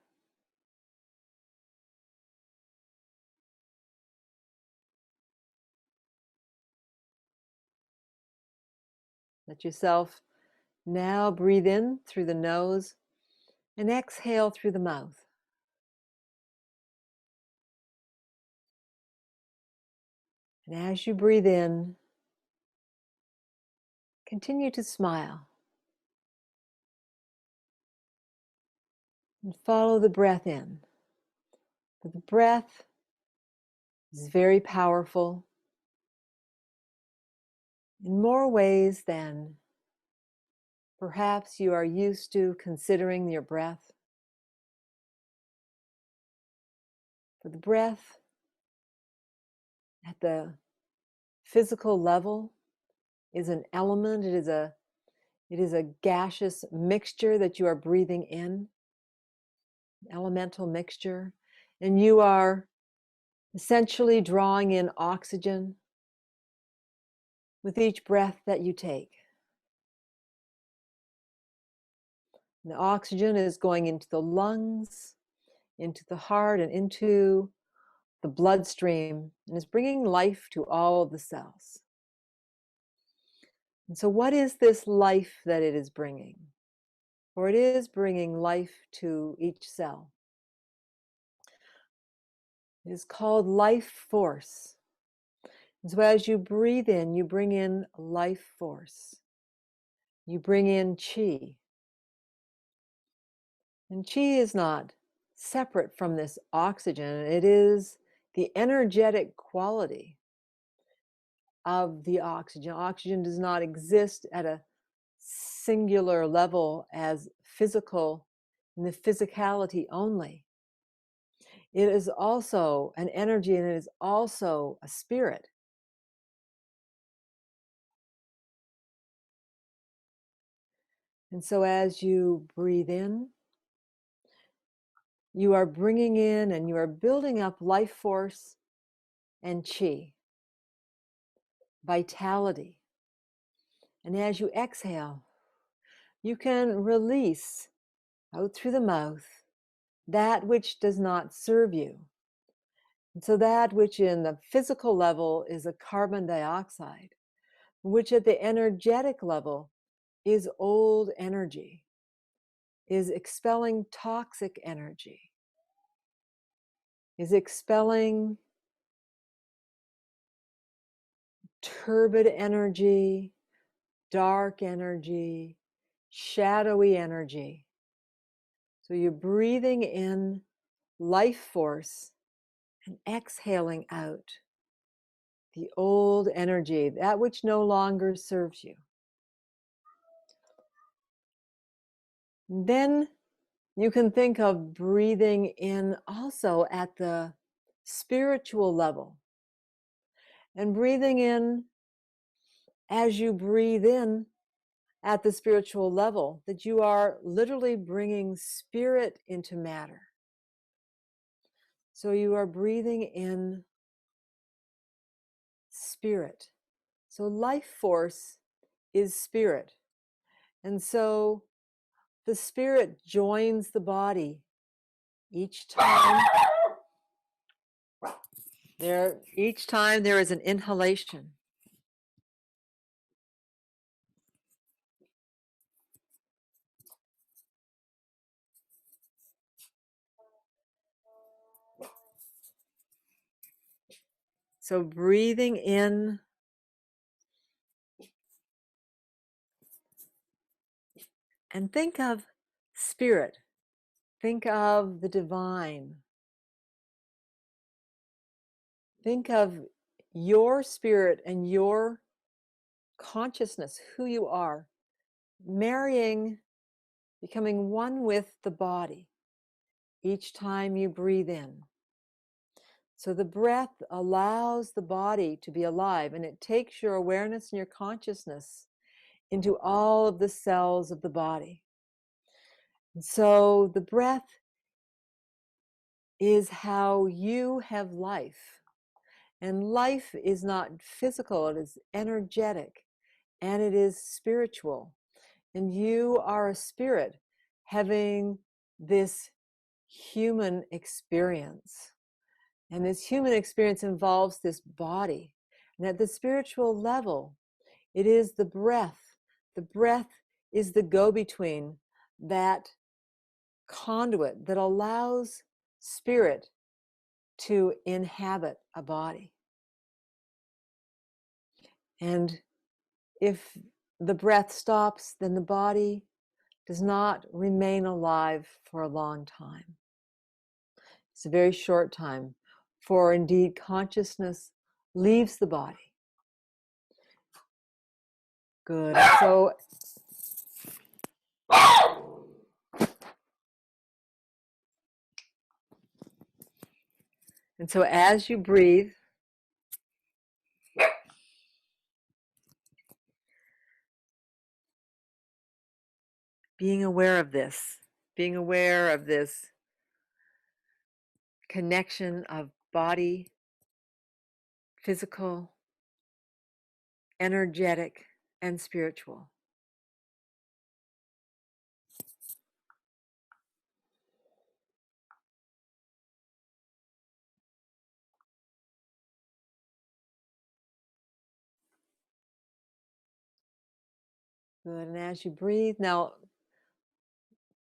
Let yourself now breathe in through the nose and exhale through the mouth. And as you breathe in, continue to smile and follow the breath in. But the breath is very powerful in more ways than perhaps you are used to considering your breath. For the breath at the physical level is an element, it is a gaseous mixture that you are breathing in, elemental mixture, and you are essentially drawing in oxygen with each breath that you take. And the oxygen is going into the lungs, into the heart, and into the bloodstream, and is bringing life to all of the cells. And so, what is this life that it is bringing? For it is bringing life to each cell. It is called life force. And so, as you breathe in, you bring in life force. You bring in chi. And chi is not separate from this oxygen, it is the energetic quality of the oxygen. Oxygen does not exist at a singular level as physical, in the physicality only. It is also an energy and it is also a spirit. And so as you breathe in, you are bringing in and you are building up life force and chi, vitality. And as you exhale, you can release out through the mouth that which does not serve you. And so that which in the physical level is a carbon dioxide, which at the energetic level is old energy, is expelling toxic energy, is expelling turbid energy, dark energy, shadowy energy. So you're breathing in life force and exhaling out the old energy, that which no longer serves you. Then you can think of breathing in also at the spiritual level, and breathing in as you breathe in at the spiritual level, that you are literally bringing spirit into matter. So you are breathing in spirit. So life force is spirit. And so the spirit joins the body each time there is an inhalation. So breathing in and think of spirit. Think of the divine. Think of your spirit and your consciousness, who you are, marrying, becoming one with the body each time you breathe in. So the breath allows the body to be alive, and it takes your awareness and your consciousness into all of the cells of the body. And so the breath is how you have life. And life is not physical, it is energetic, and it is spiritual. And you are a spirit having this human experience. And this human experience involves this body. And at the spiritual level, it is the breath. The breath is the go-between, that conduit that allows spirit to inhabit a body. And if the breath stops, then the body does not remain alive for a long time. It's a very short time, for indeed consciousness leaves the body. Good. So as you breathe, being aware of this connection of body, physical, energetic, and spiritual. Good. And as you breathe, now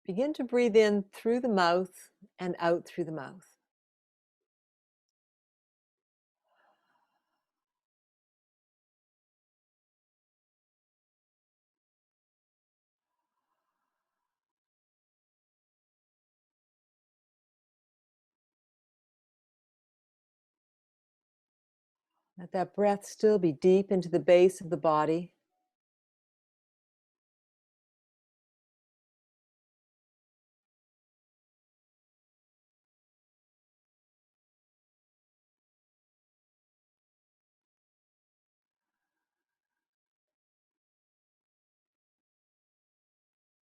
begin to breathe in through the mouth and out through the mouth. Let that breath still be deep into the base of the body.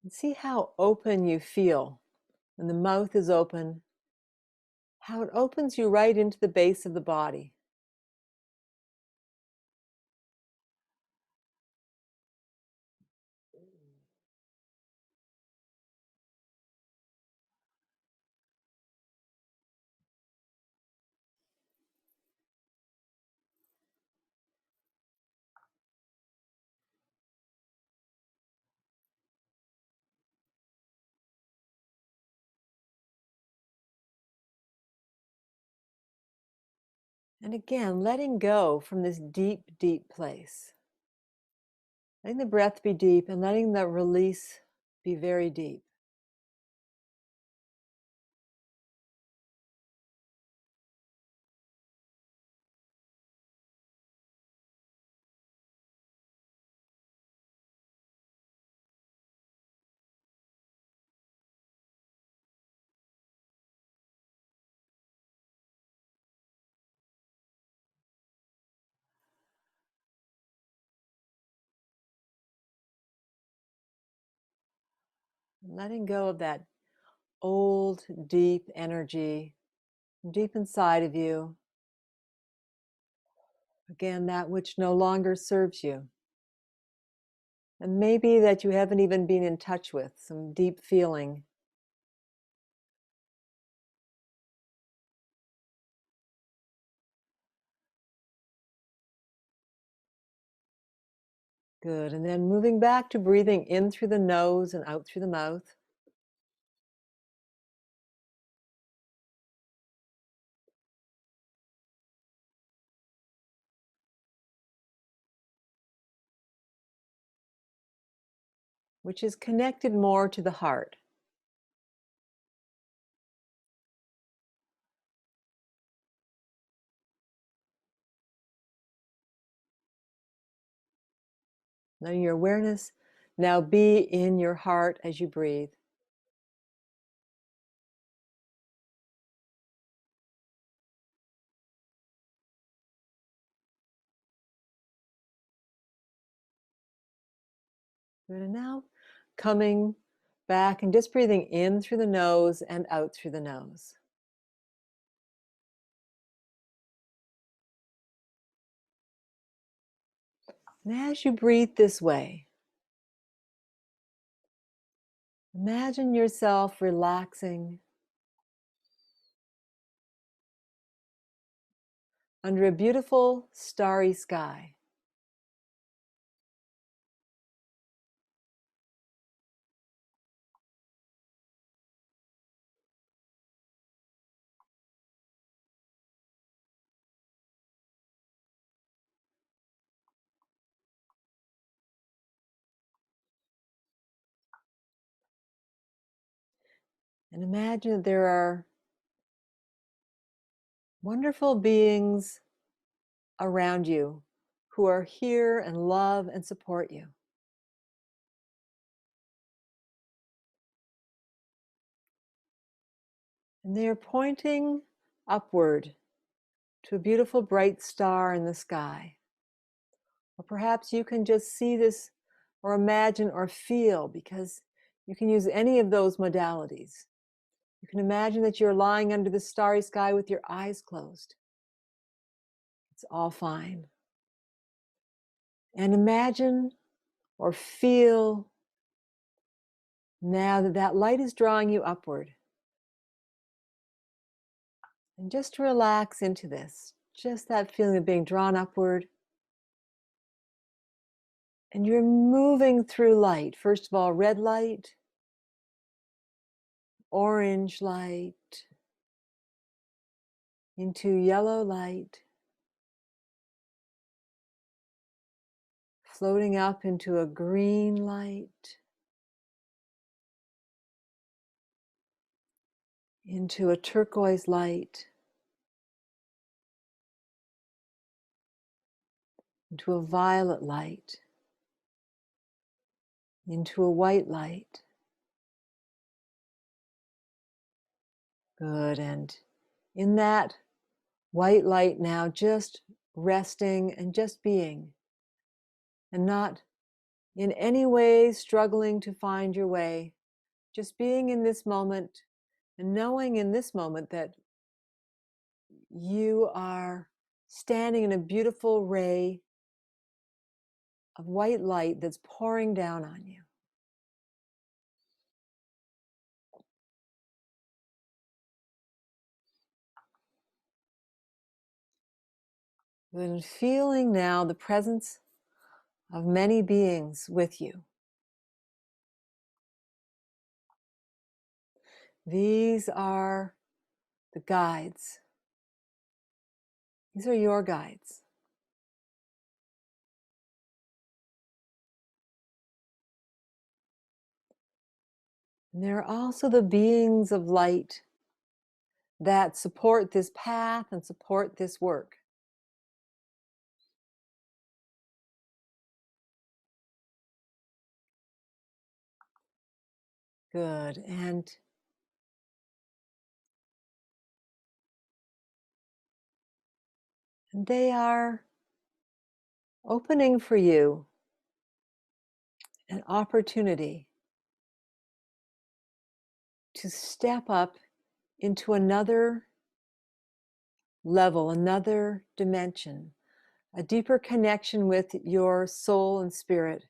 And see how open you feel when the mouth is open, how it opens you right into the base of the body. And again, letting go from this deep, deep place. Letting the breath be deep and letting the release be very deep. letting go of that old, deep energy deep inside of you. Again, that which no longer serves you. And maybe that you haven't even been in touch with, some deep feeling. Good. And then moving back to breathing in through the nose and out through the mouth. Which is connected more to the heart. Letting your awareness now be in your heart as you breathe. Good. And now coming back and just breathing in through the nose and out through the nose. And as you breathe this way, imagine yourself relaxing under a beautiful starry sky. And imagine that there are wonderful beings around you who are here and love and support you. And they are pointing upward to a beautiful bright star in the sky. Or perhaps you can just see this or imagine or feel, because you can use any of those modalities. You can imagine that you're lying under the starry sky with your eyes closed. It's all fine. And imagine or feel now that that light is drawing you upward. And just relax into this, just that feeling of being drawn upward. And you're moving through light. First of all, red light, orange light, into yellow light, floating up into a green light, into a turquoise light, into a violet light, into a white light. Good. And in that white light now, just resting and just being, and not in any way struggling to find your way, just being in this moment and knowing in this moment that you are standing in a beautiful ray of white light that's pouring down on you. And feeling now the presence of many beings with you. These are the guides. These are your guides. And there are also the beings of light that support this path and support this work. Good. And they are opening for you an opportunity to step up into another level, another dimension, a deeper connection with your soul and spirit.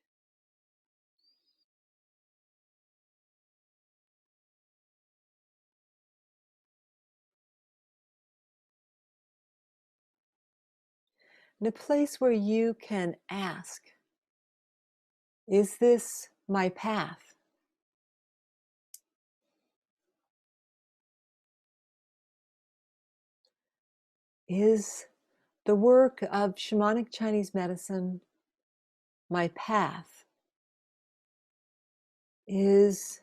In a place where you can ask, is this my path? Is the work of shamanic Chinese medicine my path? Is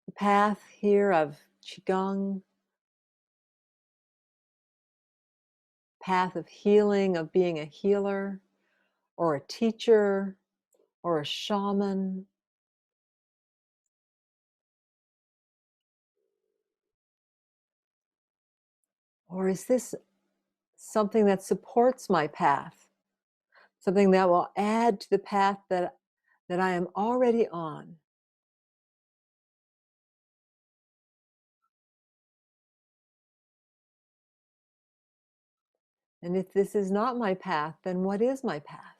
the path here of Qigong, path of healing, of being a healer, or a teacher, or a shaman? Or is this something that supports my path? Something that will add to the path that I am already on? And if this is not my path, then what is my path?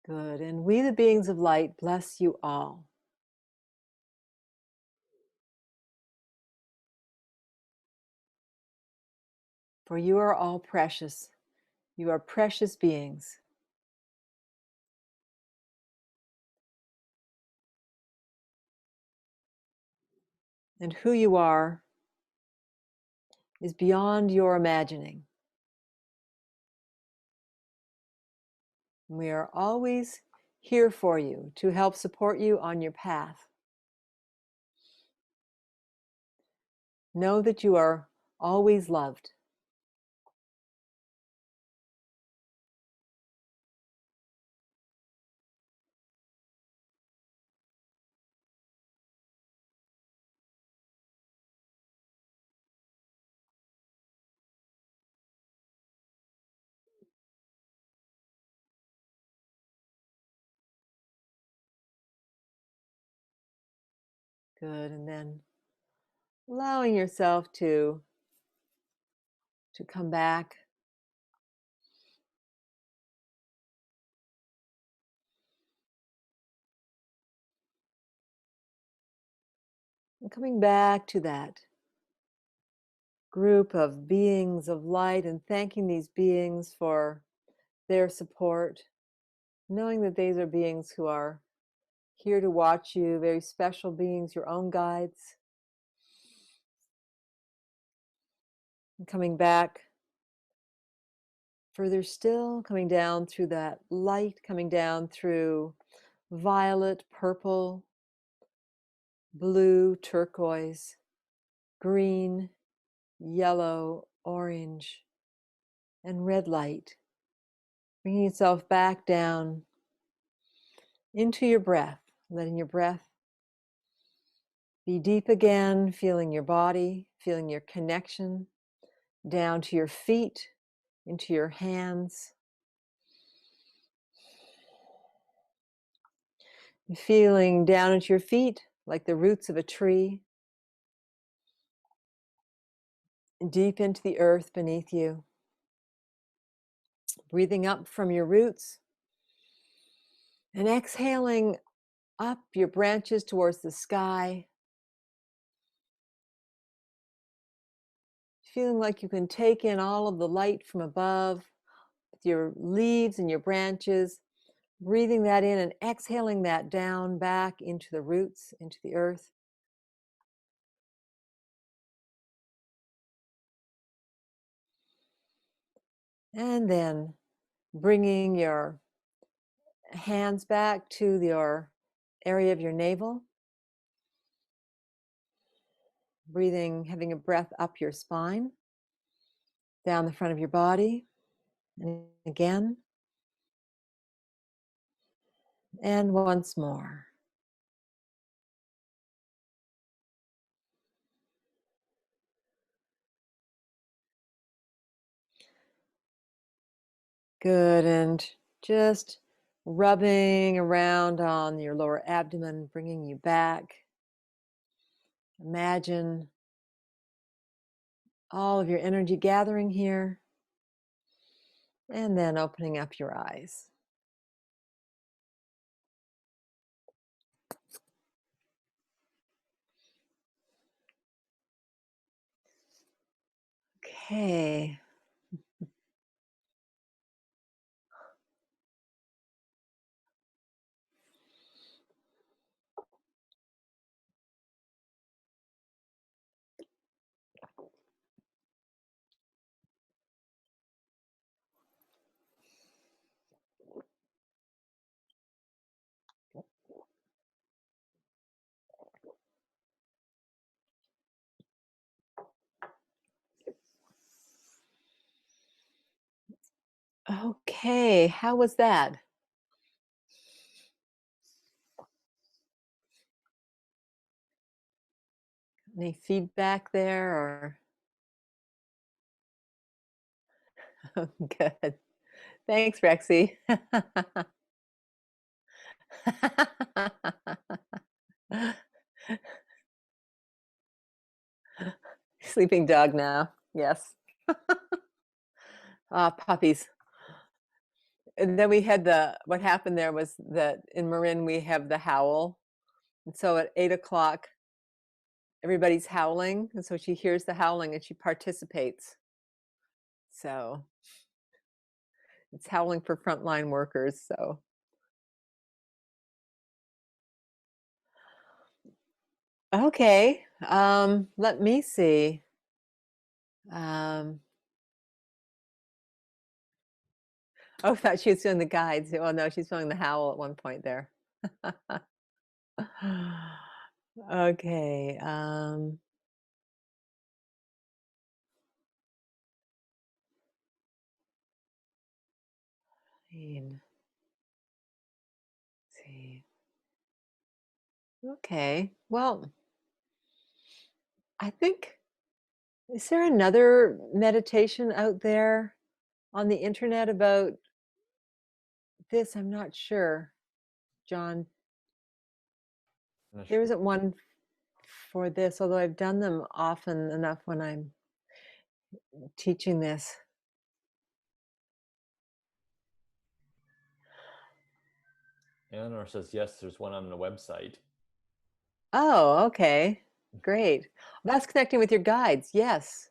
Good. And we, the beings of light, bless you all. For you are all precious. You are precious beings. And who you are is beyond your imagining. We are always here for you to help support you on your path. Know that you are always loved. Good. And then allowing yourself to come back. And coming back to that group of beings of light and thanking these beings for their support, knowing that these are beings who are here to watch you, very special beings, your own guides. And coming back further still, coming down through that light, coming down through violet, purple, blue, turquoise, green, yellow, orange, and red light. Bringing yourself back down into your breath, letting your breath be deep again, feeling your body, feeling your connection down to your feet, into your hands. And feeling down at your feet like the roots of a tree, deep into the earth beneath you. Breathing up from your roots and exhaling up your branches towards the sky. Feeling like you can take in all of the light from above with your leaves and your branches. Breathing that in and exhaling that down back into the roots, into the earth. And then bringing your hands back to your area of your navel. Breathing, having a breath up your spine, down the front of your body, and again, and once more. Good, and just rubbing around on your lower abdomen, bringing you back. Imagine all of your energy gathering here, and then opening up your eyes. Okay. Okay, how was that? Any feedback there or good. Thanks, Rexy. Sleeping dog now. Yes. Ah, puppies. And then we had what happened there was that in Marin we have the howl. And so at 8 o'clock, everybody's howling. And so she hears the howling and she participates. So it's howling for frontline workers. So okay. Let me see. Oh, I thought she was doing the guides. Oh no, she's doing the howl at one point there. Okay. Let's see. Okay. Well, I think, is there another meditation out there on the internet about this? I'm not sure, John. I'm not There sure. isn't one for this, although I've done them often enough when I'm teaching this. Eleanor says, yes, there's one on the website. Oh, okay. Great. That's connecting with your guides. Yes,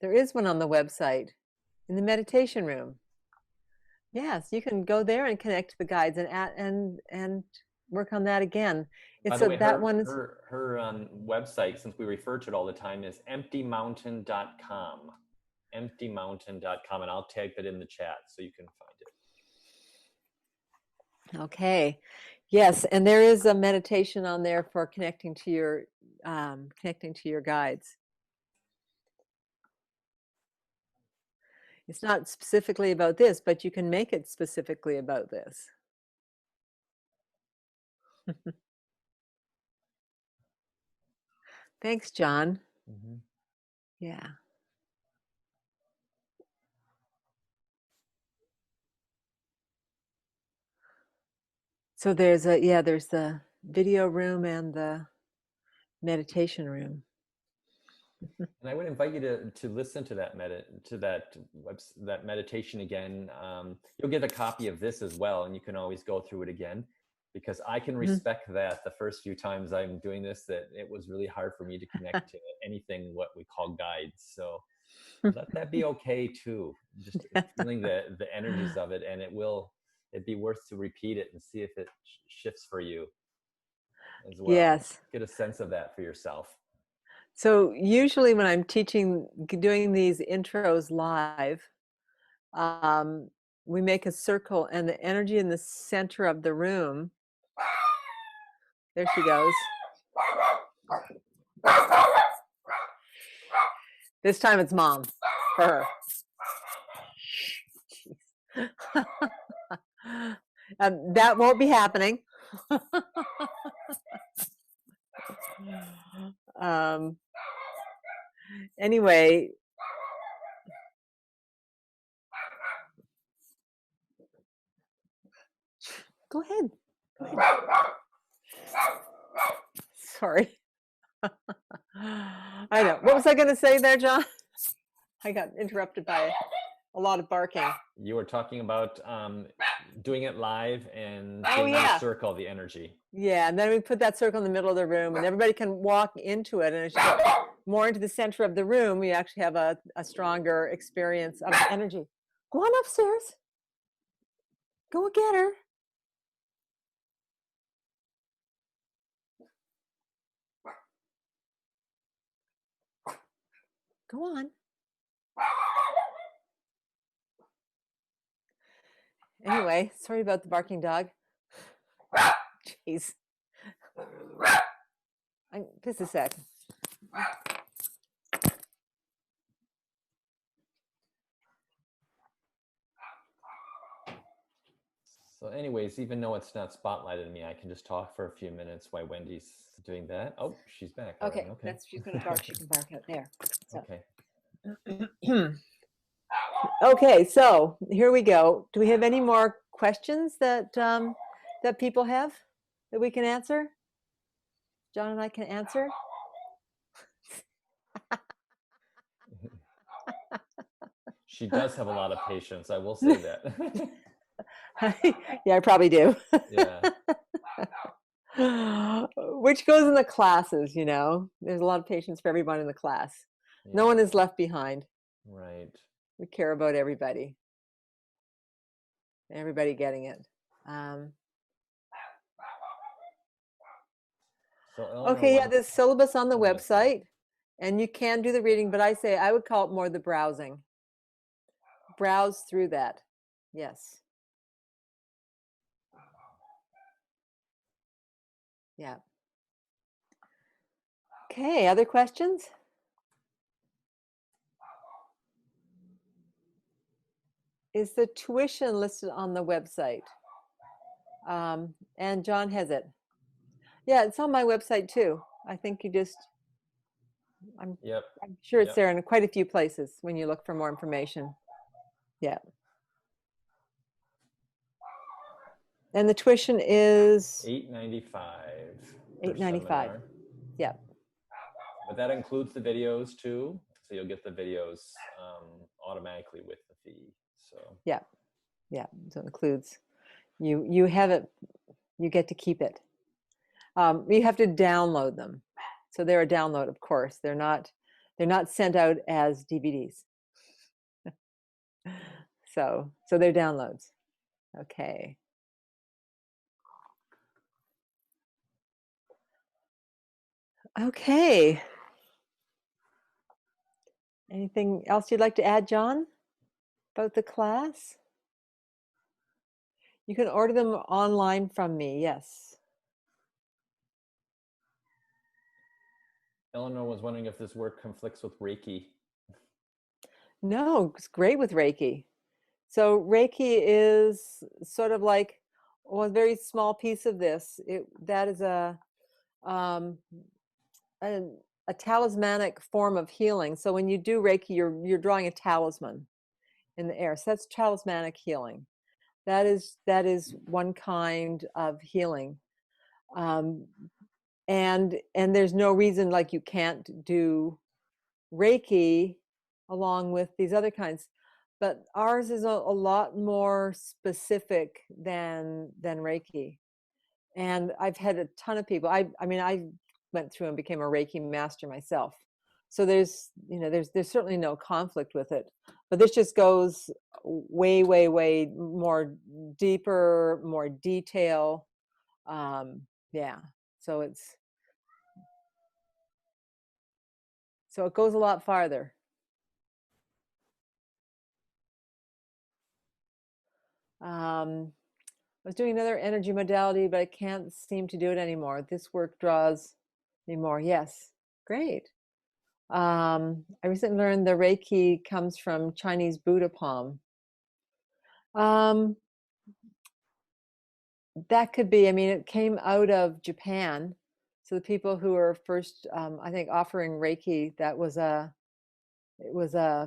there is one on the website in the meditation room. Yes, you can go there and connect to the guides and work on that again. By It's the way, that her one is her her website, since we refer to it all the time, is emptymountain.com. Emptymountain.com, and I'll type it in the chat so you can find it. okay. Yes, and there is a meditation on there for connecting to your guides. It's not specifically about this, but you can make it specifically about this. Thanks, John. Mm-hmm. Yeah. So there's the video room and the meditation room. And I would invite you to listen to that that meditation again. You'll get a copy of this as well, and you can always go through it again, because I can respect that the first few times I'm doing this, that it was really hard for me to connect to anything what we call guides. So let that be okay too. Just feeling the energies of it, and it'd be worth to repeat it and see if it shifts for you as well. Yes. Get a sense of that for yourself. So usually when I'm doing these intros live, we make a circle, and the energy in the center of the room, there she goes. This time it's mom for her. That won't be happening. Anyway, go ahead. Go ahead. Sorry. I know. What was I going to say there, John? I got interrupted by a lot of barking. You were talking about doing it live and Oh, doing yeah. the circle, the energy. Yeah, and then we put that circle in the middle of the room, and everybody can walk into it. And as you get more into the center of the room, you actually have a stronger experience of energy. Go on upstairs. Go get her. Go on. Anyway, sorry about the barking dog. Jeez. Just a sec. So anyways, even though it's not spotlighted me, I can just talk for a few minutes while Wendy's doing that. Oh, she's back already. Okay, Okay. she's going to bark. She can bark out there. So. Okay. Okay, so here we go. Do we have any more questions that that people have that we can answer? John and I can answer. She does have a lot of patience, I will say that. Yeah, I probably do. Yeah. Which goes in the classes, you know. There's a lot of patience for everyone in the class. No one is left behind. Right. We care about everybody. Everybody getting it. Okay, yeah, there's syllabus on the website, and you can do the reading, but I would call it more the browsing. Browse through that. Yes. Yeah. Okay, other questions? Is the tuition listed on the website? And John has it. Yeah, it's on my website too. I think you just, I'm sure it's there in quite a few places when you look for more information. Yeah. And the tuition is $8.95. $8.95. Yeah. But that includes the videos too, so you'll get the videos automatically with the fee. So yeah, so it includes you have it, you get to keep it. You have to download them, so they're a download, of course. They're not sent out as DVDs. So they're downloads. Okay. Okay. Anything else you'd like to add, John, about the class? You can order them online from me, yes. Eleanor was wondering if this work conflicts with Reiki. No, it's great with Reiki. So Reiki is sort of like a very small piece of this. That is a talismanic form of healing. So when you do Reiki, you're drawing a talisman in the air. So that's talismanic healing. That is one kind of healing. And there's no reason like you can't do Reiki along with these other kinds, but ours is a lot more specific than Reiki. And I've had a ton of people. I mean, I went through and became a Reiki master myself. So there's certainly no conflict with it, but this just goes way, way, way more deeper, more detail. Yeah. So it goes a lot farther. I was doing another energy modality, but I can't seem to do it anymore. This work draws me more. Yes, great. I recently learned the Reiki comes from Chinese Buddha palm. That could be, I mean, it came out of Japan. So the people who were first, I think, offering Reiki, that was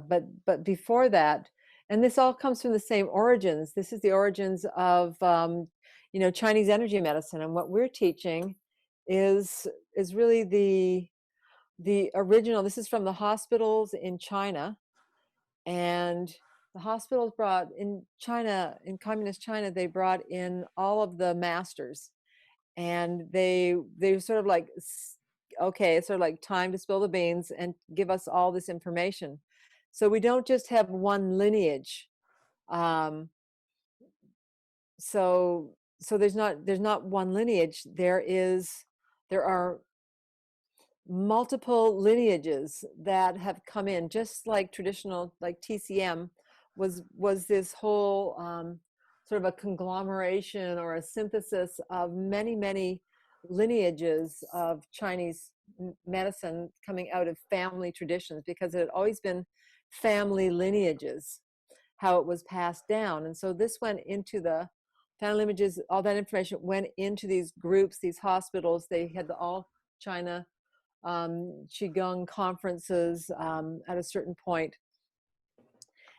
but before that, and this all comes from the same origins. This is the origins of, Chinese energy medicine. And what we're teaching is really the original. This is from the hospitals in China, and the hospitals brought in China, in communist China, they brought in all of the masters, and they were sort of like, okay, it's sort of like time to spill the beans and give us all this information. So we don't just have one lineage. Um, so there's not one lineage. There are multiple lineages that have come in, just like traditional, like TCM was this whole, sort of a conglomeration or a synthesis of many lineages of Chinese medicine coming out of family traditions, because it had always been family lineages, how it was passed down. And so this went into the family lineages, all that information went into these groups, these hospitals. They had the all China Qigong conferences at a certain point.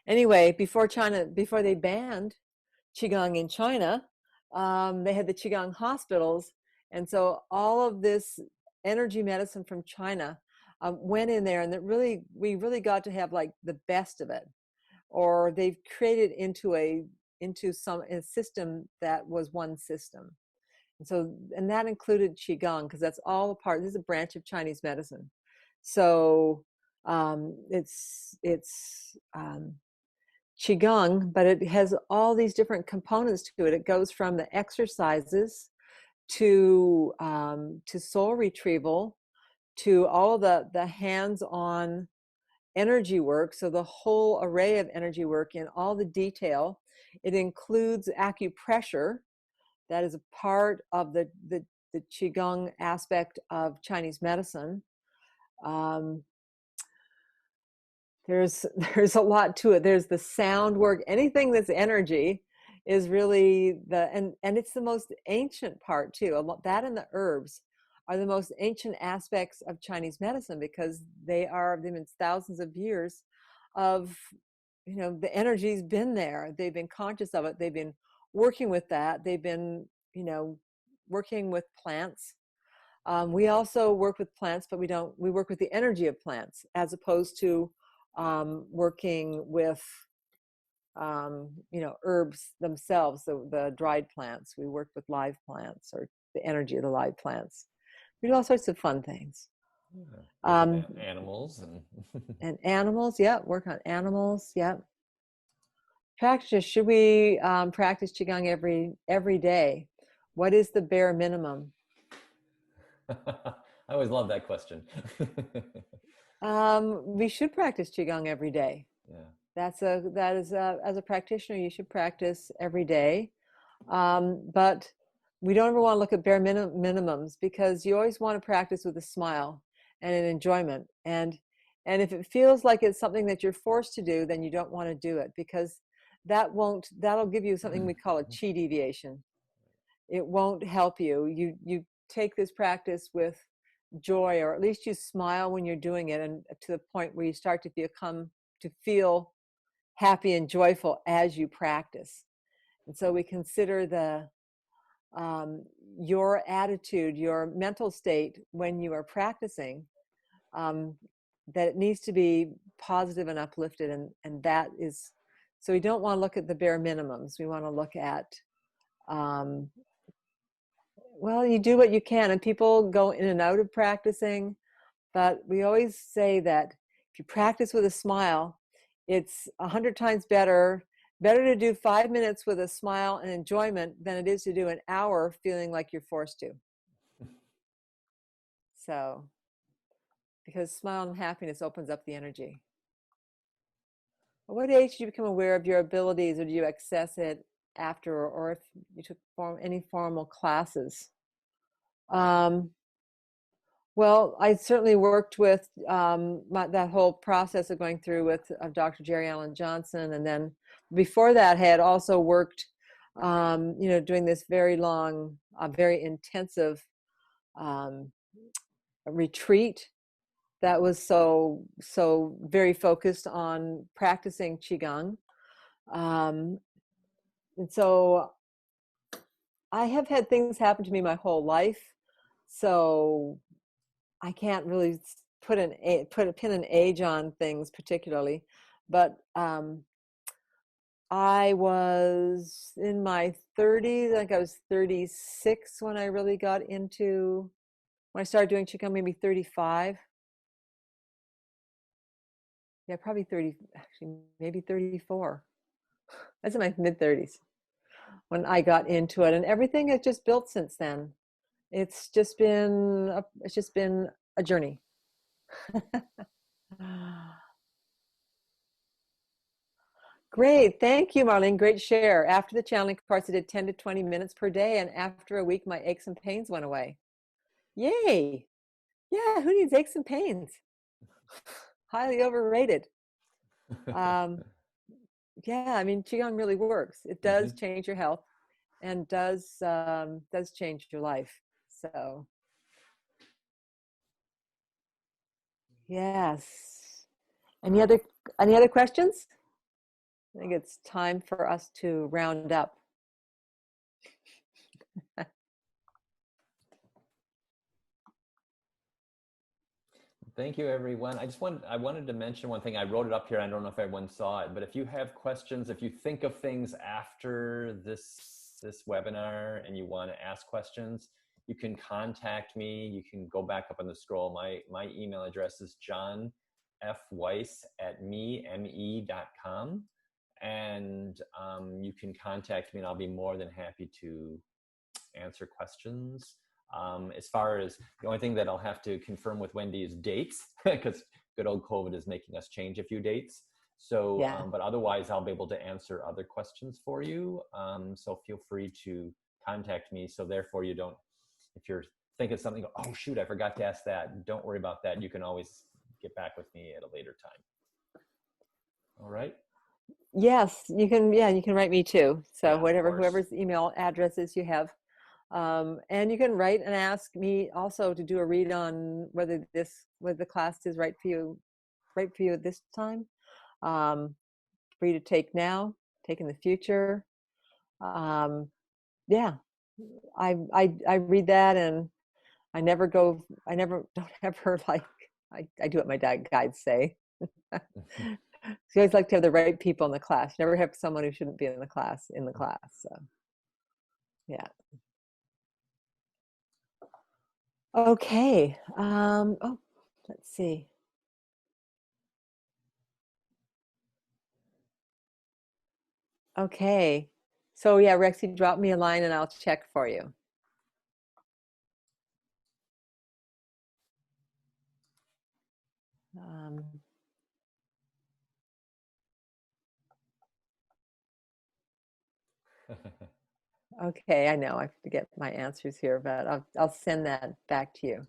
Anyway, before they banned Qigong in China, they had the Qigong hospitals. And so all of this energy medicine from China went in there, and we really got to have like the best of it. Or they've created into a system that was one system. And that included Qigong, because that's all a part. This is a branch of Chinese medicine. So it's Qigong, but it has all these different components to it. It goes from the exercises to soul retrieval, to all the hands-on energy work. So the whole array of energy work in all the detail. It includes acupressure. That is a part of the Qigong aspect of Chinese medicine. There's a lot to it. There's the sound work. Anything that's energy is really and it's the most ancient part too. That and the herbs are the most ancient aspects of Chinese medicine, because they've been thousands of years of, the energy's been there. They've been conscious of it. They've been working with that. They've been, working with plants. We also work with plants, but we work with the energy of plants, as opposed to working with, herbs themselves, the dried plants. We work with live plants, or the energy of the live plants. We do all sorts of fun things. Yeah, animals and animals, yeah, work on animals, yeah. Practice, should we practice Qigong every day? What is the bare minimum? I always love that question. We should practice Qigong every day. Yeah. As a practitioner, you should practice every day. But we don't ever want to look at bare minimums, because you always want to practice with a smile and an enjoyment. And if it feels like it's something that you're forced to do, then you don't want to do it, because that'll give you something we call a chi deviation. It won't help you. You take this practice with joy, or at least you smile when you're doing it, and to the point where you start to feel happy and joyful as you practice. And so we consider your attitude, your mental state when you are practicing, that it needs to be positive and uplifted, and that is, so we don't want to look at the bare minimums. We want to look at, well, you do what you can, and people go in and out of practicing, but we always say that if you practice with a smile, it's 100 times better to do 5 minutes with a smile and enjoyment than it is to do an hour feeling like you're forced to. So, because smile and happiness opens up the energy. At what age did you become aware of your abilities, or do you access it after, or if you took any formal classes. Well, I certainly worked with that whole process of going through with Dr. Jerry Allen Johnson, and then before that, I had also worked, doing this very long, very intensive retreat that was so very focused on practicing Qigong, and so I have had things happen to me my whole life, so I can't really put a pin and age on things particularly, but I was in my 30s. I think I was 36 when I really got into, when I started doing Qigong, maybe 35. Yeah, probably 30, actually, maybe 34. I was in my mid 30s when I got into it, and everything has just built since then. It's just been a journey. Great. Thank you, Marlene. Great share. After the channeling course, I did 10 to 20 minutes per day. And after a week, my aches and pains went away. Yay. Yeah. Who needs aches and pains? Highly overrated. Yeah. I mean, Qigong really works. It does change your health and does change your life. So, yes. Any other questions? I think it's time for us to round up. Thank you, everyone. I wanted to mention one thing. I wrote it up here. I don't know if everyone saw it, but if you have questions, if you think of things after this webinar and you want to ask questions, you can contact me. You can go back up on the scroll. My email address is johnfweiss@me.com. And you can contact me and I'll be more than happy to answer questions. As far as the only thing that I'll have to confirm with Wendy is dates, because good old COVID is making us change a few dates. So, Yeah. but otherwise I'll be able to answer other questions for you. So feel free to contact me. So therefore you don't, if you're thinking of something, oh shoot, I forgot to ask that. Don't worry about that. You can always get back with me at a later time. All right. Yes, you can. Yeah, you can write me too. So Yeah, whoever's email addresses you have, and you can write and ask me also to do a read on whether the class is right for you at this time, for you to take now, take in the future. Yeah, I read that, and I never don't ever like, I do what my guides say. So you always like to have the right people in the class. You never have someone who shouldn't be in the class. So yeah. Okay. Oh, let's see. Okay. So yeah, Rexy, drop me a line and I'll check for you. Okay, I know I have to get my answers here, but I'll send that back to you.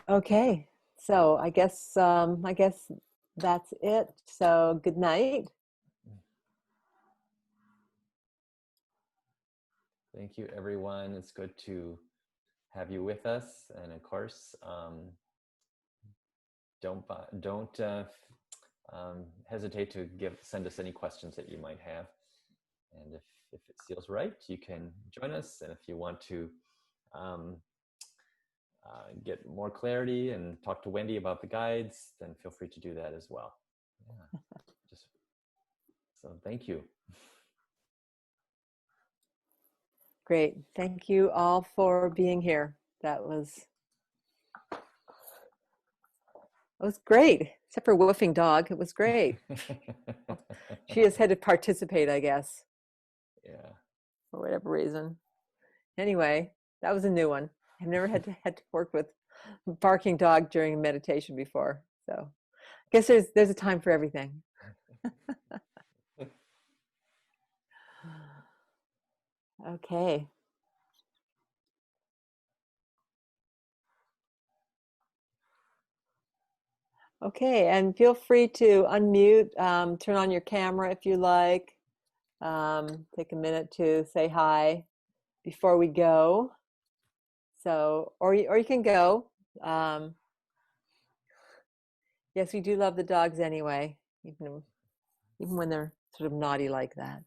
Okay, so I guess that's it. So good night. Thank you, everyone. It's good to have you with us, and of course, don't hesitate to send us any questions that you might have. And if it feels right, you can join us. And if you want to get more clarity and talk to Wendy about the guides, then feel free to do that as well. Yeah. So thank you. Great. Thank you all for being here. That was great, except for woofing dog. It was great. She just had to participate, I guess. Yeah. For whatever reason. Anyway, that was a new one. I've never had to work with barking dog during meditation before. So Guess there's a time for everything. Okay. Okay, and feel free to unmute, turn on your camera if you like. Take a minute to say hi before we go. So, or you can go. Yes, we do love the dogs anyway, even when they're sort of naughty like that.